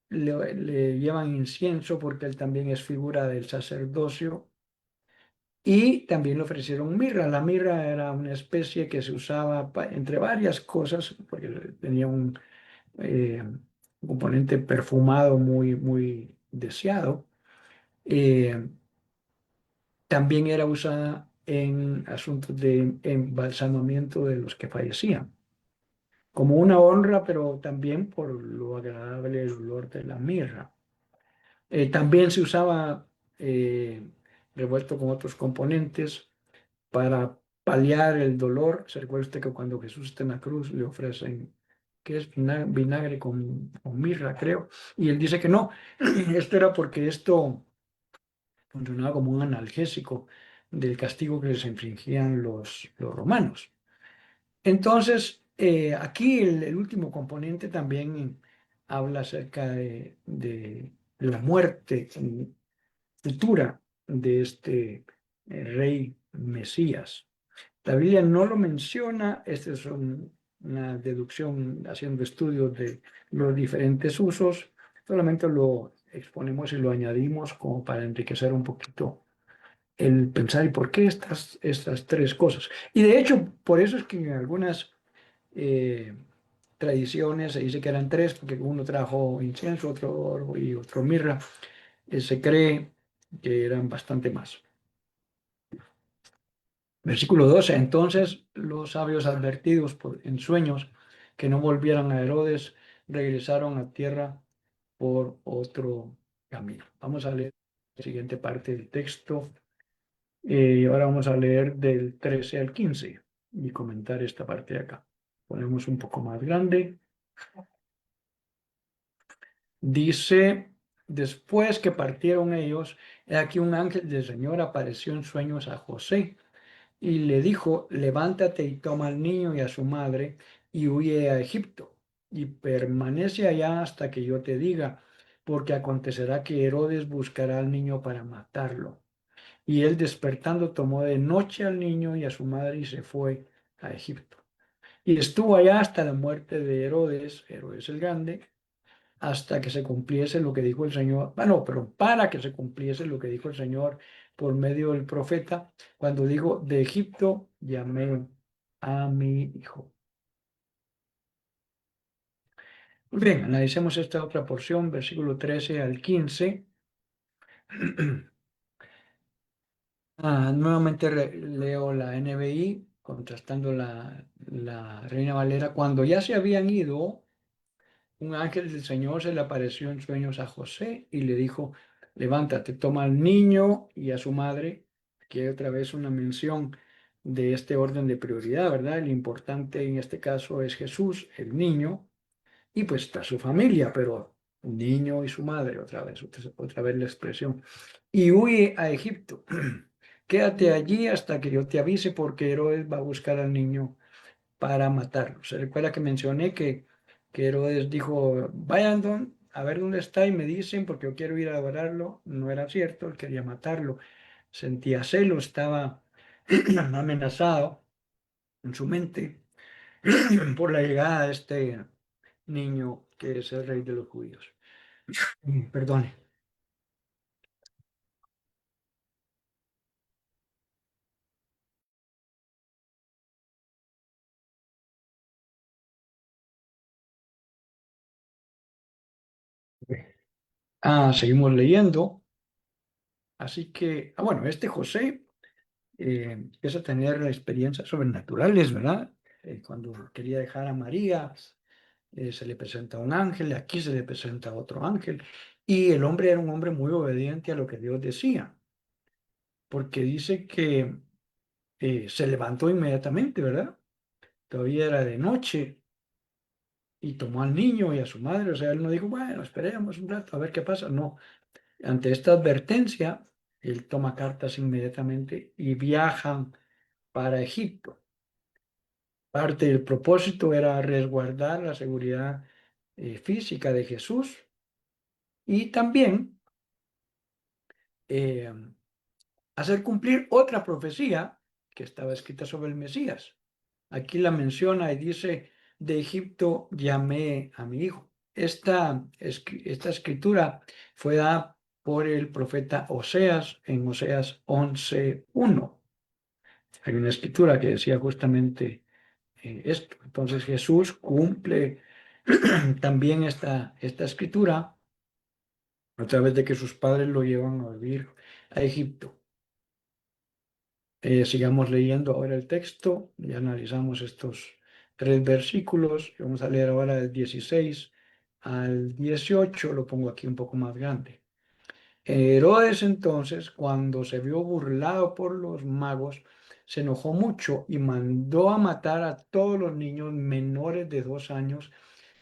le llevan incienso porque él también es figura del sacerdocio y también le ofrecieron mirra. La mirra era una especie que se usaba entre varias cosas porque tenía un componente perfumado muy, muy deseado. Eh, También era usada en asuntos de embalsamamiento de los que fallecían, como una honra, pero también por lo agradable el olor de la mirra. También se usaba revuelto con otros componentes para paliar el dolor. Se recuerda usted que cuando Jesús está en la cruz le ofrecen, que es vinagre con mirra, creo, y él dice que no. Esto era porque esto funcionaba como un analgésico del castigo que les infligían los romanos. Entonces, aquí el último componente también habla acerca de la muerte futura de este rey Mesías. La Biblia no lo menciona, esta es una deducción haciendo estudios de los diferentes usos, solamente lo exponemos y lo añadimos como para enriquecer un poquito el pensar y por qué estas tres cosas. Y de hecho, por eso es que en algunas eh, tradiciones se dice que eran tres, porque uno trajo incienso, otro oro y otro mirra. Se cree que eran bastante más. Versículo 12. Entonces los sabios advertidos en sueños que no volvieran a Herodes, regresaron a tierra por otro camino. Vamos a leer la siguiente parte del texto. Y ahora vamos a leer del 13 al 15 y comentar esta parte de acá. Ponemos un poco más grande. Dice, después que partieron ellos, he aquí un ángel del Señor apareció en sueños a José y le dijo, levántate y toma al niño y a su madre y huye a Egipto y permanece allá hasta que yo te diga, porque acontecerá que Herodes buscará al niño para matarlo. Y él despertando tomó de noche al niño y a su madre y se fue a Egipto. Y estuvo allá hasta la muerte de Herodes, Herodes el Grande, hasta que se cumpliese lo que dijo el Señor. Bueno, pero para que se cumpliese lo que dijo el Señor por medio del profeta, cuando dijo, de Egipto llamé a mi hijo. Muy bien, analicemos esta otra porción, versículo 13 al 15. Nuevamente leo la NBI, contrastando la Reina Valera. Cuando ya se habían ido, un ángel del Señor se le apareció en sueños a José y le dijo, levántate, toma al niño y a su madre. Aquí hay otra vez una mención de este orden de prioridad, ¿verdad? El importante en este caso es Jesús, el niño, y pues está su familia, pero un niño y su madre, otra vez la expresión. Y huye a Egipto. Quédate allí hasta que yo te avise porque Herodes va a buscar al niño para matarlo. Se recuerda que mencioné que Herodes dijo, vayan a ver dónde está y me dicen porque yo quiero ir a adorarlo. No era cierto, él quería matarlo. Sentía celo, estaba amenazado en su mente por la llegada de este niño que es el rey de los judíos. Perdone. Seguimos leyendo. Así que, bueno, este José empieza a tener experiencias sobrenaturales, ¿verdad? Cuando quería dejar a María, se le presenta un ángel, aquí se le presenta otro ángel, y el hombre era un hombre muy obediente a lo que Dios decía, porque dice que se levantó inmediatamente, ¿verdad? Todavía era de noche y tomó al niño y a su madre, o sea, él no dijo, bueno, esperemos un rato a ver qué pasa, no, ante esta advertencia, él toma cartas inmediatamente y viajan para Egipto. Parte del propósito era resguardar la seguridad física de Jesús y también eh, hacer cumplir otra profecía que estaba escrita sobre el Mesías. Aquí la menciona y dice, de Egipto llamé a mi hijo. Esta escritura fue dada por el profeta Oseas en Oseas 11:1. Hay una escritura que decía justamente esto. Entonces Jesús cumple también esta escritura a través de que sus padres lo llevan a vivir a Egipto. Sigamos leyendo ahora el texto, ya analizamos estos tres versículos, vamos a leer ahora del 16 al 18, lo pongo aquí un poco más grande. Herodes entonces, cuando se vio burlado por los magos, se enojó mucho y mandó a matar a todos los niños menores de 2 años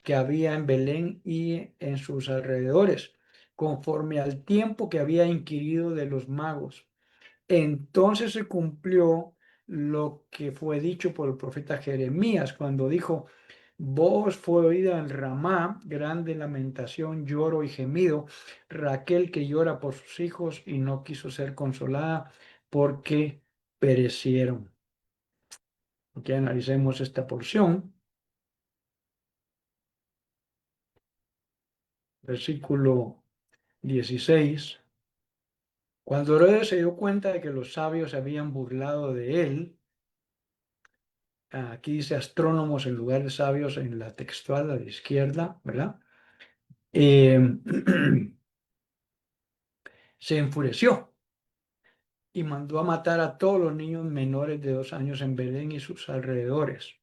que había en Belén y en sus alrededores, conforme al tiempo que había inquirido de los magos. Entonces se cumplió lo que fue dicho por el profeta Jeremías cuando dijo, voz fue oída en Ramá, grande lamentación, lloro y gemido, Raquel que llora por sus hijos y no quiso ser consolada porque perecieron. Aquí analicemos esta porción, versículo 16. Cuando Herodes se dio cuenta de que los sabios se habían burlado de él, aquí dice astrónomos en lugar de sabios en la textual a la izquierda, ¿verdad? Eh, se enfureció y mandó a matar a todos los niños menores de 2 años en Belén y sus alrededores.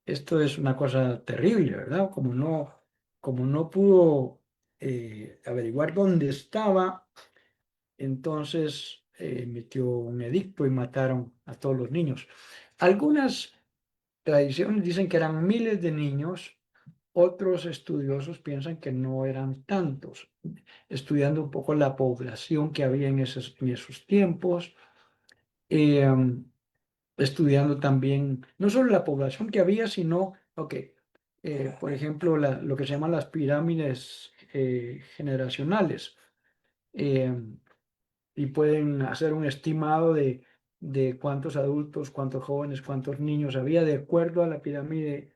Esto es una cosa terrible, ¿verdad? Como no pudo averiguar dónde estaba, entonces emitió un edicto y mataron a todos los niños. Algunas tradiciones dicen que eran miles de niños, otros estudiosos piensan que no eran tantos, estudiando un poco la población que había en esos tiempos, eh, estudiando también no solo la población que había, sino, ok, por ejemplo, lo que se llaman las pirámides generacionales. eh, y pueden hacer un estimado de cuántos adultos, cuántos jóvenes, cuántos niños había de acuerdo a la pirámide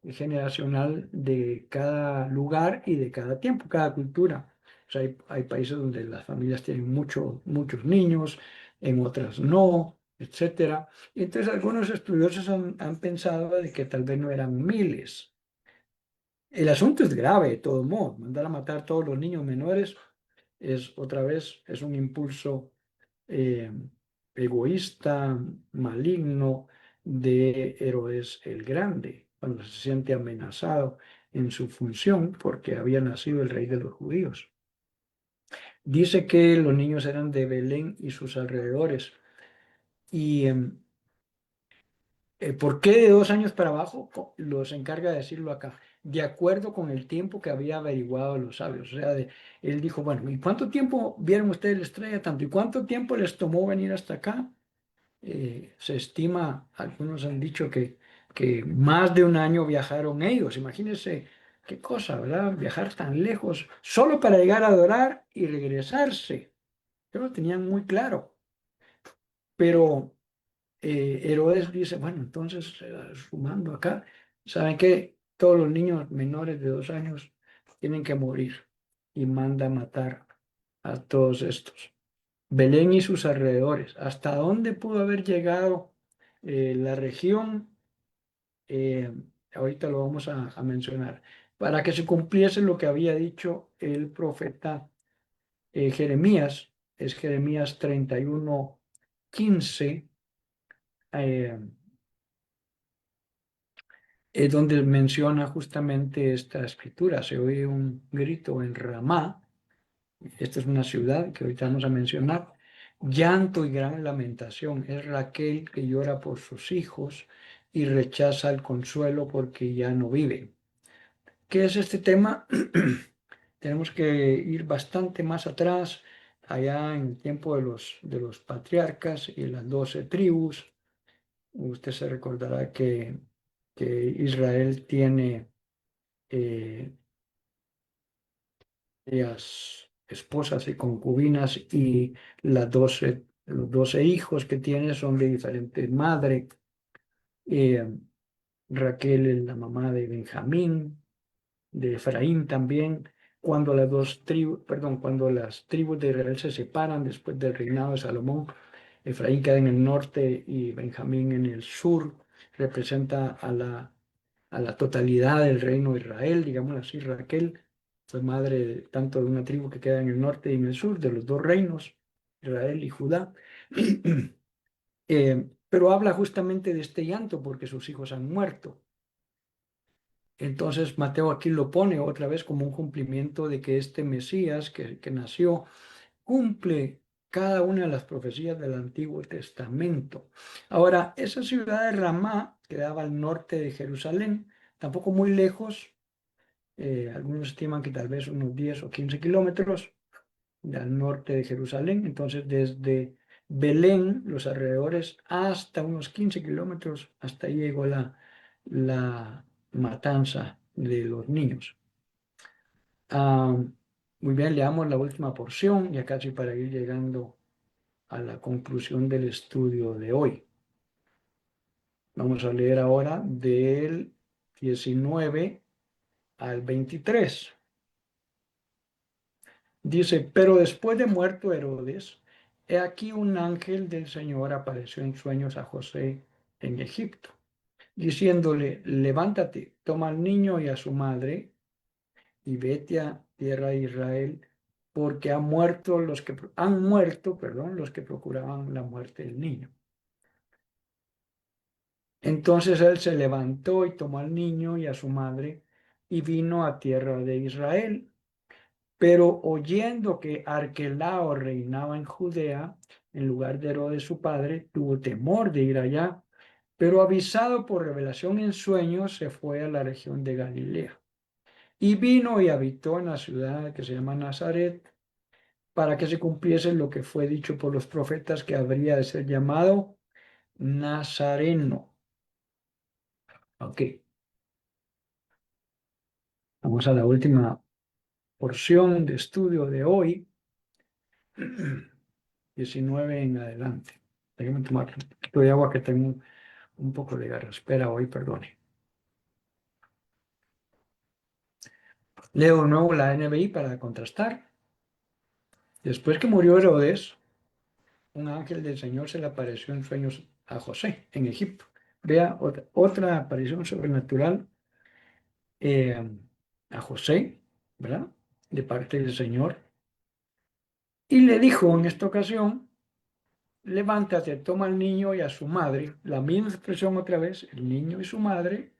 generacional de cada lugar y de cada tiempo, cada cultura. O sea, hay países donde las familias tienen muchos niños, en otras no, etcétera. Y entonces algunos estudiosos han pensado de que tal vez no eran miles. El asunto es grave, de todo modo. Mandar a matar a todos los niños menores es otra vez, es un impulso eh, egoísta, maligno de Herodes el Grande, cuando se siente amenazado en su función porque había nacido el rey de los judíos. Dice que los niños eran de Belén y sus alrededores. ¿Y por qué de 2 años para abajo? Los encarga de decirlo acá. De acuerdo con el tiempo que había averiguado los sabios. O sea, él dijo, bueno, ¿y cuánto tiempo vieron ustedes la estrella tanto? ¿Y cuánto tiempo les tomó venir hasta acá? Se estima, algunos han dicho que más de un año viajaron ellos. Imagínense qué cosa, ¿verdad? Viajar tan lejos solo para llegar a adorar y regresarse. Ellos lo tenían muy claro. Pero Herodes dice, bueno, entonces, sumando acá, ¿saben qué? Todos los niños menores de 2 años tienen que morir y manda matar a todos estos. Belén y sus alrededores. ¿Hasta dónde pudo haber llegado la región? Eh, ahorita lo vamos a mencionar. Para que se cumpliese lo que había dicho el profeta Jeremías, es Jeremías 31:15, eh, es donde menciona justamente esta escritura. Se oye un grito en Ramá. Esta es una ciudad que ahorita vamos a mencionar. Llanto y gran lamentación. Es Raquel que llora por sus hijos y rechaza el consuelo porque ya no vive. ¿Qué es este tema? Tenemos que ir bastante más atrás, allá en el tiempo de los patriarcas y las 12 tribus. Usted se recordará que Israel tiene eh, ellas esposas y concubinas y los 12 hijos que tiene son de diferente madre. Eh, Raquel es la mamá de Benjamín, de Efraín también. Cuando las dos tribus, perdón, cuando las tribus de Israel se separan después del reinado de Salomón, Efraín queda en el norte y Benjamín en el sur, representa a la totalidad del reino de Israel, digamos así. Raquel fue madre tanto de una tribu que queda en el norte y en el sur, de los dos reinos, Israel y Judá. Pero habla justamente de este llanto porque sus hijos han muerto. Entonces Mateo aquí lo pone otra vez como un cumplimiento de que este Mesías que nació cumple cada una de las profecías del Antiguo Testamento. Ahora, esa ciudad de Ramá quedaba al norte de Jerusalén, tampoco muy lejos. Algunos estiman que tal vez unos 10 o 15 kilómetros al norte de Jerusalén. Entonces, desde Belén, los alrededores, hasta unos 15 kilómetros, hasta ahí llegó la matanza de los niños. Ah, muy bien, leamos la última porción, ya casi para ir llegando a la conclusión del estudio de hoy. Vamos a leer ahora del 19 al 23. Dice, pero después de muerto Herodes, he aquí un ángel del Señor apareció en sueños a José en Egipto, diciéndole, levántate, toma al niño y a su madre y vete a tierra de Israel, porque han muerto, perdón, los que procuraban la muerte del niño. Entonces él se levantó y tomó al niño y a su madre y vino a tierra de Israel. Pero oyendo que Arquelao reinaba en Judea, en lugar de Herodes su padre, tuvo temor de ir allá, pero avisado por revelación en sueños, se fue a la región de Galilea. Y vino y habitó en la ciudad que se llama Nazaret, para que se cumpliese lo que fue dicho por los profetas, que habría de ser llamado Nazareno. Ok, vamos a la última porción de estudio de hoy, 19 en adelante. Déjenme tomar un poquito de agua, que tengo un poco de garraspera hoy, perdone. Leo de nuevo la NBI para contrastar. Después que murió Herodes, un ángel del Señor se le apareció en sueños a José en Egipto. Vea otra aparición sobrenatural a José, ¿verdad? De parte del Señor. Y le dijo en esta ocasión: levántate, toma al niño y a su madre, la misma expresión otra vez, el niño y su madre,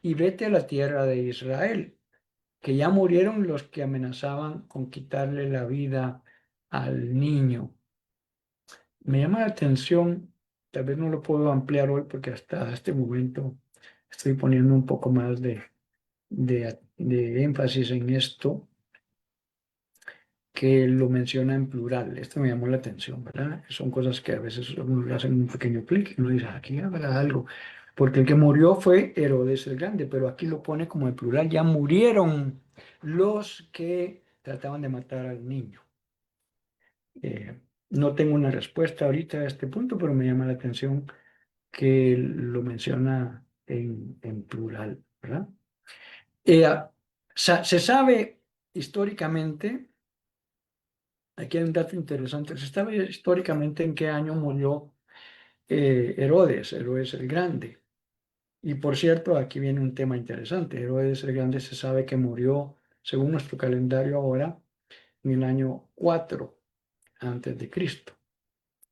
y vete a la tierra de Israel, que ya murieron los que amenazaban con quitarle la vida al niño. Me llama la atención, tal vez no lo puedo ampliar hoy porque hasta este momento estoy poniendo un poco más de énfasis en esto, que lo menciona en plural. Esto me llamó la atención, ¿verdad? Son cosas que a veces uno le hacen un pequeño clic y uno dice: aquí habrá algo. Porque el que murió fue Herodes el Grande, pero aquí lo pone como en plural. Ya murieron los que trataban de matar al niño. No tengo una respuesta ahorita a este punto, pero me llama la atención que lo menciona en plural, ¿verdad? Eh, Se sabe históricamente, aquí hay un dato interesante, se sabe históricamente en qué año murió Herodes el Grande. Y por cierto, aquí viene un tema interesante. Herodes el Grande se sabe que murió, según nuestro calendario ahora, en el año 4 antes de Cristo.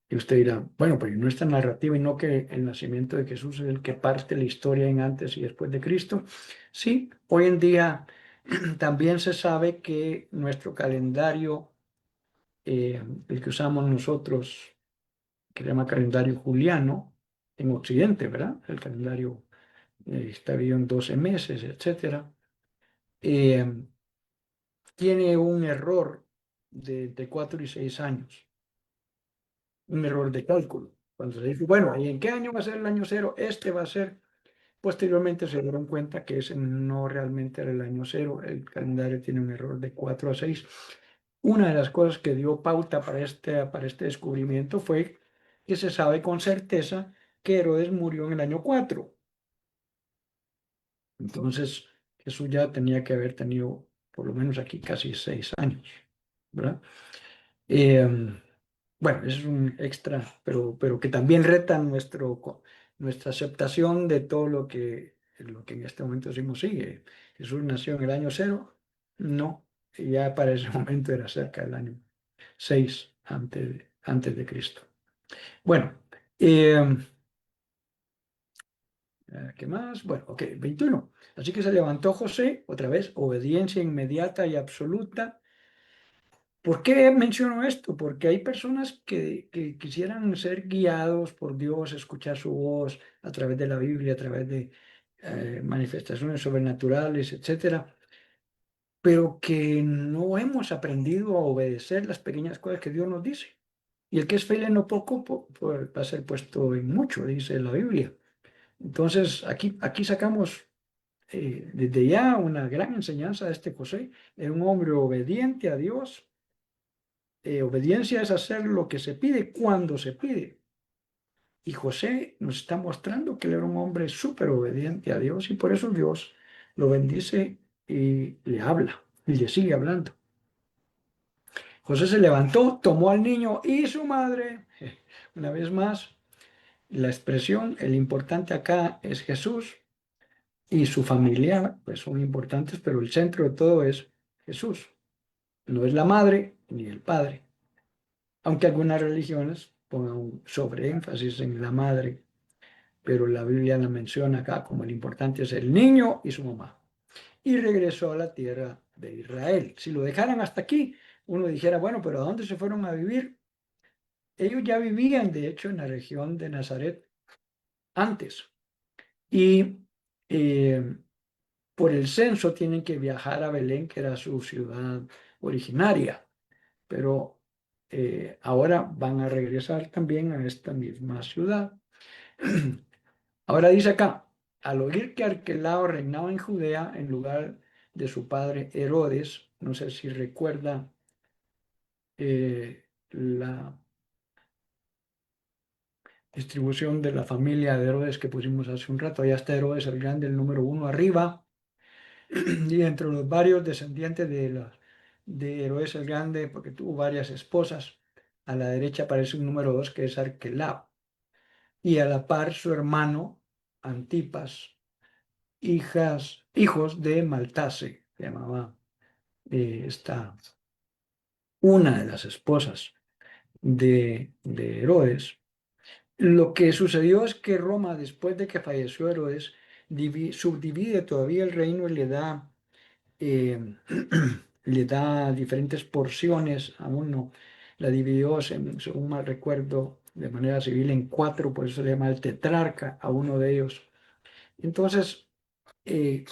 Y usted dirá: bueno, pero no esta narrativa, y no que el nacimiento de Jesús es el que parte la historia en antes y después de Cristo. Sí, hoy en día también se sabe que nuestro calendario, el que usamos nosotros, que se llama calendario juliano, en Occidente, ¿verdad? El calendario está dividido en 12 meses, etcétera. eh, Tiene un error de 4 y 6 años, un error de cálculo. Cuando se dice: bueno, ¿y en qué año va a ser el año cero? Este va a ser. Posteriormente se dieron cuenta que ese no realmente era el año cero. El calendario tiene un error de 4 a 6. Una de las cosas que dio pauta para este descubrimiento fue que se sabe con certeza que Herodes murió en el año 4. Entonces, Jesús ya tenía que haber tenido, por lo menos aquí, casi 6 años, ¿verdad? Eh, bueno, es un extra, pero que también reta nuestra aceptación de todo lo que en este momento decimos: sí, Jesús nació en el año cero. No, ya para ese momento era cerca del año 6 antes de Cristo. Bueno, eh, ¿qué más? Bueno, ok, 21. Así que se levantó José, otra vez, obediencia inmediata y absoluta. ¿Por qué menciono esto? Porque hay personas que quisieran ser guiados por Dios, escuchar su voz a través de la Biblia, a través de manifestaciones sobrenaturales, etcétera, pero que no hemos aprendido a obedecer las pequeñas cosas que Dios nos dice. Y el que es fiel en lo poco, va a ser puesto en mucho, dice la Biblia. Entonces, aquí sacamos desde ya una gran enseñanza de este José. Era un hombre obediente a Dios. Obediencia es hacer lo que se pide cuando se pide. Y José nos está mostrando que él era un hombre súper obediente a Dios, y por eso Dios lo bendice y le habla y le sigue hablando. José se levantó, tomó al niño y su madre. Una vez más, la expresión, el importante acá es Jesús, y su familia, pues son importantes, pero el centro de todo es Jesús. No es la madre ni el padre. Aunque algunas religiones pongan un sobreénfasis en la madre, pero la Biblia la menciona acá como el importante es el niño y su mamá. Y regresó a la tierra de Israel. Si lo dejaran hasta aquí, uno dijera: bueno, pero ¿a dónde se fueron a vivir? ellos ya vivían, de hecho, en la región de Nazaret antes. Y por el censo tienen que viajar a Belén, que era su ciudad originaria. Pero ahora van a regresar también a esta misma ciudad. Ahora dice acá, al oír que Arquelao reinaba en Judea en lugar de su padre Herodes, no sé si recuerda la distribución de la familia de Herodes que pusimos hace un rato. Allá está Herodes el Grande, el número uno arriba, y entre los varios descendientes de Herodes el Grande, porque tuvo varias esposas, a la derecha aparece un número dos que es Arquelao, y a la par su hermano Antipas, hijos de Maltase, se llamaba esta, una de las esposas de Herodes. Lo que sucedió es que Roma, después de que falleció Herodes, subdivide todavía el reino y eh, le da diferentes porciones a uno. La dividió, según mal recuerdo, de manera civil en cuatro, por eso se le llama el tetrarca a uno de ellos. Entonces, eh,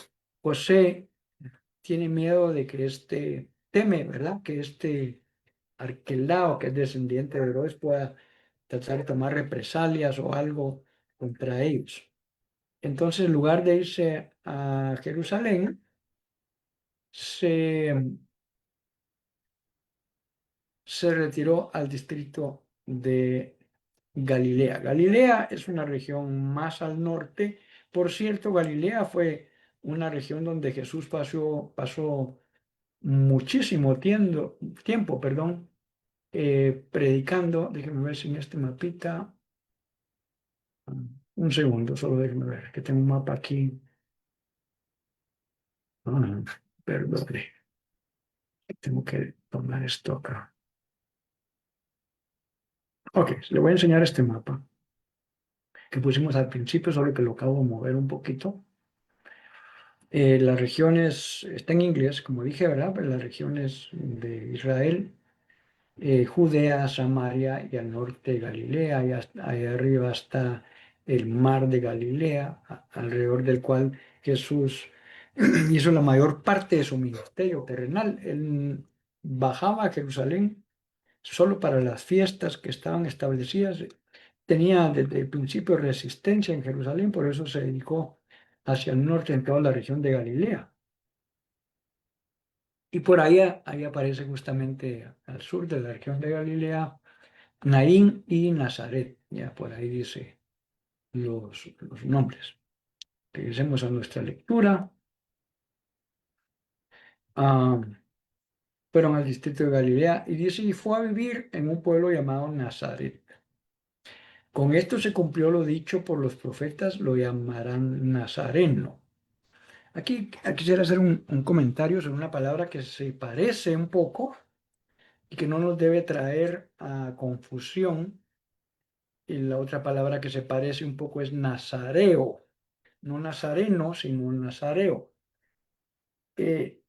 José tiene miedo de que teme, ¿verdad? Que Arquelao, que es descendiente de Herodes, pueda tratar de tomar represalias o algo contra ellos. Entonces, en lugar de irse a Jerusalén, se, se retiró al distrito de Galilea. Galilea es una región más al norte. Por cierto, Galilea fue una región donde Jesús pasó muchísimo tiempo, perdón, predicando. Déjenme ver si en este mapita. Un segundo, solo déjenme ver, que tengo un mapa aquí. Ah, perdón, tengo que tomar esto acá. Ok, le voy a enseñar este mapa que pusimos al principio, solo que lo acabo de mover un poquito. Las regiones, está en inglés, como dije, ¿verdad? Pero las regiones de Israel, Judea, Samaria y al norte Galilea, y ahí arriba está el mar de Galilea, alrededor del cual Jesús hizo la mayor parte de su ministerio terrenal. Él bajaba a Jerusalén solo para las fiestas que estaban establecidas. Tenía desde el principio resistencia en Jerusalén, por eso se dedicó hacia el norte en toda la región de Galilea. Y por ahí aparece justamente al sur de la región de Galilea, Naín y Nazaret. Ya por ahí dice los nombres. Regresemos a nuestra lectura. Ah, fueron al distrito de Galilea y dice, y fue a vivir en un pueblo llamado Nazaret. Con esto se cumplió lo dicho por los profetas, lo llamarán Nazareno. Aquí quisiera hacer un comentario sobre una palabra que se parece un poco y que no nos debe traer a confusión. Y la otra palabra que se parece un poco es nazareo, no nazareno, sino nazareo. Eh,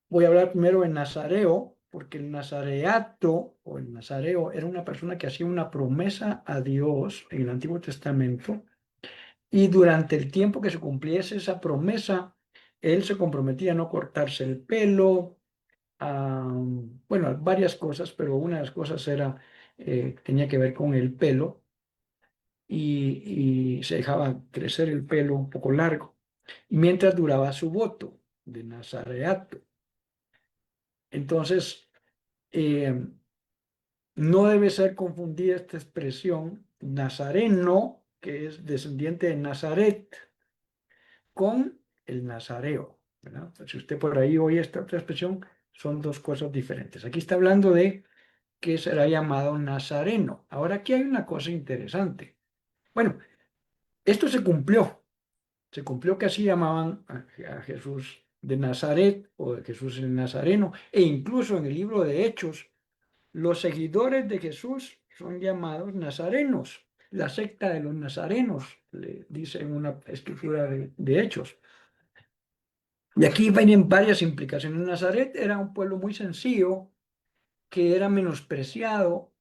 Voy a hablar primero en nazareo, porque el nazareato o el nazareo era una persona que hacía una promesa a Dios en el Antiguo Testamento y durante el tiempo que se cumpliese esa promesa, él se comprometía a no cortarse el pelo, bueno, varias cosas, pero una de las cosas tenía que ver con el pelo y se dejaba crecer el pelo un poco largo, mientras duraba su voto de nazareato. Entonces, eh, no debe ser confundida esta expresión nazareno, que es descendiente de Nazaret, con el nazareo, ¿verdad? Si usted por ahí oye esta otra expresión, son dos cosas diferentes. Aquí está hablando de que será llamado nazareno. Ahora, aquí hay una cosa interesante. Bueno, esto se cumplió que así llamaban a Jesús de Nazaret o de Jesús el Nazareno, e incluso en el libro de Hechos, los seguidores de Jesús son llamados nazarenos. La secta de los nazarenos, le dice en una escritura de Hechos. Y aquí vienen varias implicaciones. Nazaret era un pueblo muy sencillo que era menospreciado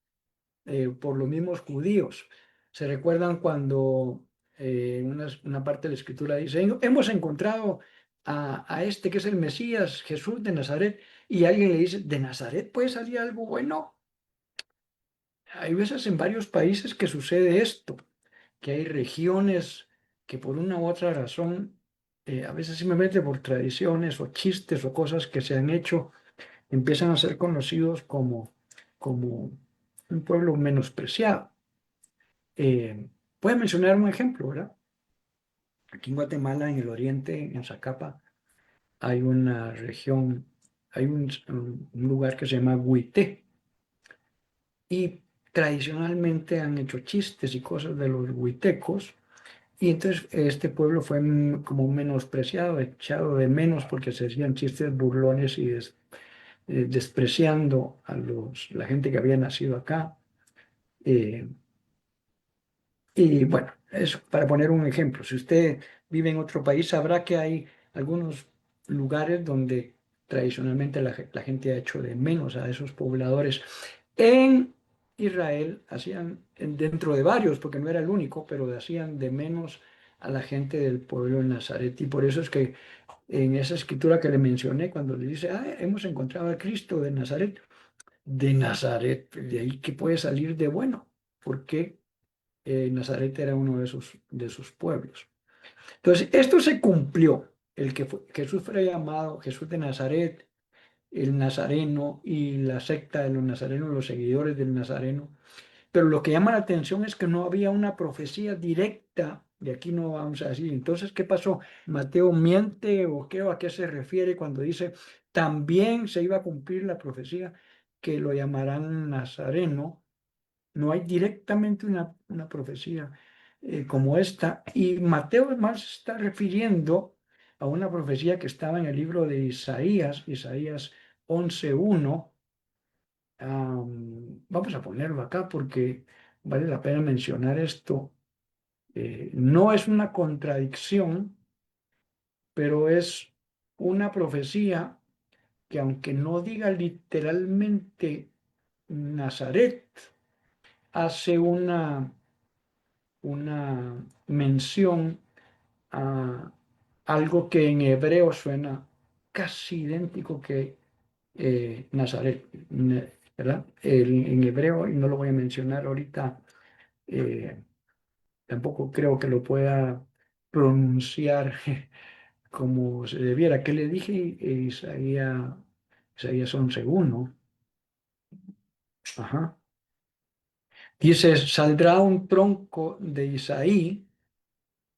por los mismos judíos. ¿Se recuerdan cuando una parte de la escritura dice, hemos encontrado a este que es el Mesías, Jesús de Nazaret, y alguien le dice, ¿de Nazaret puede salir algo bueno? Hay veces en varios países que sucede esto, que hay regiones que por una u otra razón, a veces simplemente por tradiciones o chistes o cosas que se han hecho, empiezan a ser conocidos como un pueblo menospreciado. Puede mencionar un ejemplo, ¿verdad? Aquí en Guatemala, en el oriente, en Zacapa, hay una región, hay un lugar que se llama Huité, y tradicionalmente han hecho chistes y cosas de los huitecos, y entonces este pueblo fue como menospreciado, echado de menos porque se hacían chistes burlones y despreciando a la gente que había nacido acá. Eh, y bueno, eso para poner un ejemplo. Si usted vive en otro país, sabrá que hay algunos lugares donde tradicionalmente la gente ha hecho de menos a esos pobladores. En Israel hacían, dentro de varios, porque no era el único, pero hacían de menos a la gente del pueblo de Nazaret. Y por eso es que en esa escritura que le mencioné, cuando le dice, hemos encontrado a Cristo de Nazaret, de ahí que puede salir de bueno. ¿Por qué? Nazaret era uno de sus pueblos. Entonces, esto se cumplió. Jesús fue llamado Jesús de Nazaret, el Nazareno y la secta de los nazarenos, los seguidores del Nazareno. Pero lo que llama la atención es que no había una profecía directa, y aquí no vamos a decir. Entonces, ¿qué pasó? ¿Mateo miente o qué? ¿O a qué se refiere cuando dice también se iba a cumplir la profecía que lo llamarán Nazareno? No hay directamente una profecía como esta. Y Mateo además está refiriendo a una profecía que estaba en el libro de Isaías, Isaías 11:1. Vamos a ponerlo acá porque vale la pena mencionar esto. No es una contradicción, pero es una profecía que aunque no diga literalmente Nazaret, hace una mención a algo que en hebreo suena casi idéntico que Nazaret, ¿verdad? En hebreo, y no lo voy a mencionar ahorita, eh, tampoco creo que lo pueda pronunciar como se debiera. ¿Qué le dije? Isaías 11:1. Ajá. Dice, saldrá un tronco de Isaí.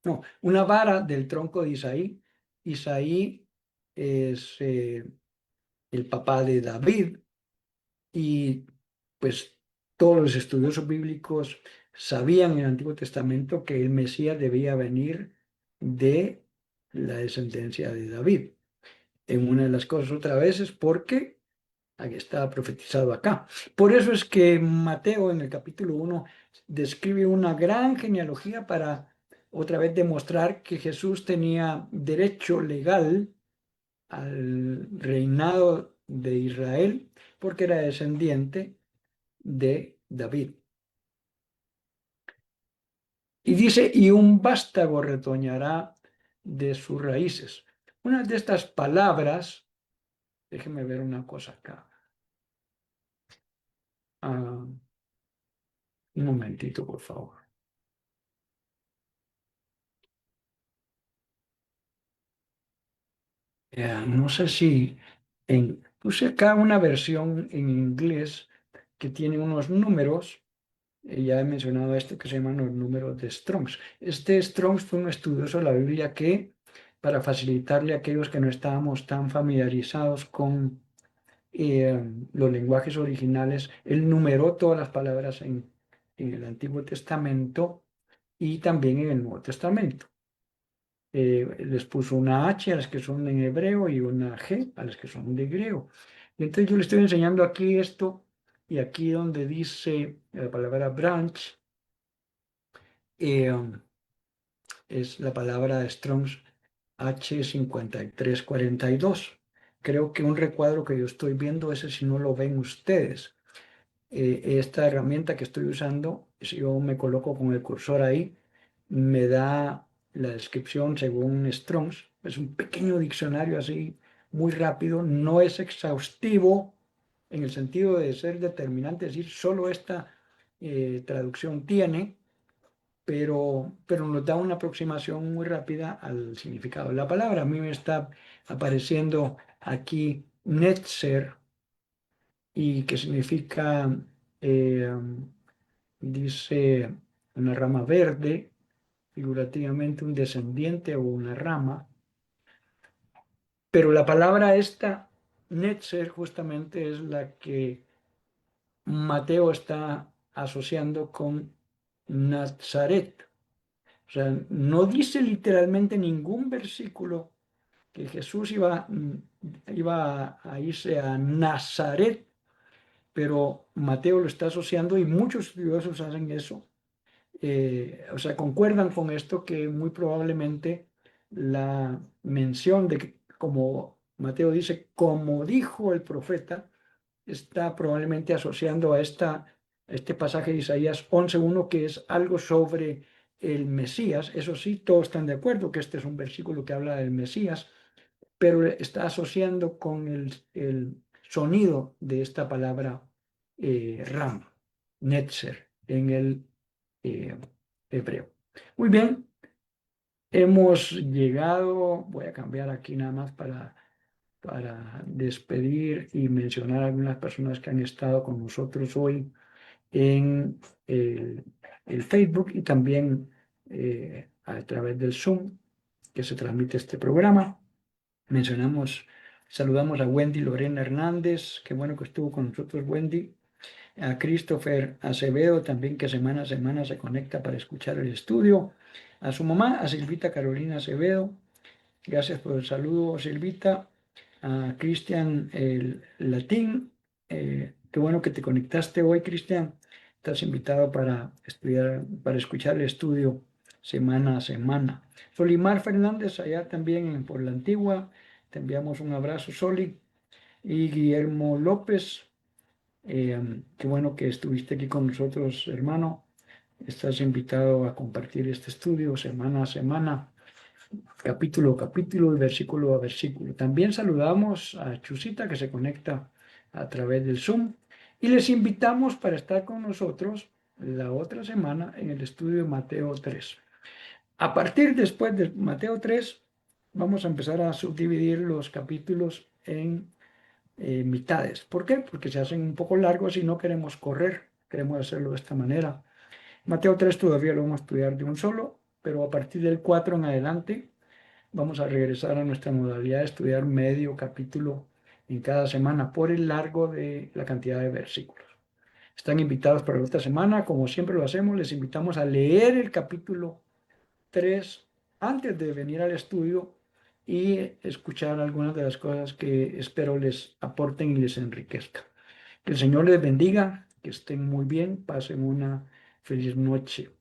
No, una vara del tronco de Isaí. Isaí es el papá de David, y pues todos los estudiosos bíblicos sabían en el Antiguo Testamento que el Mesías debía venir de la descendencia de David. En una de las cosas otra vez es porque aquí está profetizado acá. Por eso es que Mateo en el capítulo 1 describe una gran genealogía para otra vez demostrar que Jesús tenía derecho legal al reinado de Israel porque era descendiente de David. Y dice, y un vástago retoñará de sus raíces. Una de estas palabras, déjeme ver una cosa acá. Un momentito, por favor. No sé si puse acá una versión en inglés que tiene unos números. Ya he mencionado este que se llaman los números de Strongs. Este Strongs fue un estudioso de la Biblia que, para facilitarle a aquellos que no estábamos tan familiarizados con los lenguajes originales, él numeró todas las palabras en el Antiguo Testamento y también en el Nuevo Testamento. Les puso una H a las que son en hebreo y una G a las que son de griego. Y entonces yo le estoy enseñando aquí esto, y aquí donde dice la palabra branch, eh, es la palabra Strong's H5342. Creo que un recuadro que yo estoy viendo, ese si no lo ven ustedes. esta herramienta que estoy usando, si yo me coloco con el cursor ahí, me da la descripción según Strong's. Es un pequeño diccionario así, muy rápido, no es exhaustivo en el sentido de ser determinante, es decir, solo esta traducción tiene, pero nos da una aproximación muy rápida al significado de la palabra. A mí me está apareciendo aquí Netzer, y que significa, eh, dice, una rama verde, figurativamente un descendiente o una rama, pero la palabra esta, Netzer, justamente es la que Mateo está asociando con Nazaret. O sea, no dice literalmente ningún versículo que Jesús iba a irse a Nazaret, pero Mateo lo está asociando y muchos estudiosos hacen eso. O sea, concuerdan con esto que muy probablemente la mención de que, como Mateo dice, como dijo el profeta, está probablemente asociando a este pasaje de Isaías 11:1, que es algo sobre el Mesías. Eso sí, todos están de acuerdo que este es un versículo que habla del Mesías, pero está asociando con el sonido de esta palabra ram, netzer, en el eh, hebreo. Muy bien, hemos llegado, voy a cambiar aquí nada más para despedir y mencionar a algunas personas que han estado con nosotros hoy en el Facebook y también a través del Zoom que se transmite este programa. Saludamos a Wendy Lorena Hernández, qué bueno que estuvo con nosotros Wendy, a Christopher Acevedo también que semana a semana se conecta para escuchar el estudio, a su mamá, a Silvita Carolina Acevedo, gracias por el saludo Silvita, a Cristian el Latín, qué bueno que te conectaste hoy Cristian, estás invitado para estudiar, para escuchar el estudio semana a semana. Solimar Fernández, allá también por la Antigua, te enviamos un abrazo, Soli. Y Guillermo López, qué bueno que estuviste aquí con nosotros, hermano. Estás invitado a compartir este estudio semana a semana, capítulo a capítulo y versículo a versículo. También saludamos a Chusita que se conecta a través del Zoom y les invitamos para estar con nosotros la otra semana en el estudio de Mateo 3. A partir después de Mateo 3 vamos a empezar a subdividir los capítulos en mitades. ¿Por qué? Porque se hacen un poco largos y no queremos correr, queremos hacerlo de esta manera. Mateo 3 todavía lo vamos a estudiar de un solo, pero a partir del 4 en adelante vamos a regresar a nuestra modalidad de estudiar medio capítulo en cada semana por el largo de la cantidad de versículos. Están invitados para la otra semana, como siempre lo hacemos, les invitamos a leer el capítulo 3 antes de venir al estudio y escuchar algunas de las cosas que espero les aporten y les enriquezcan. Que el Señor les bendiga, que estén muy bien, pasen una feliz noche.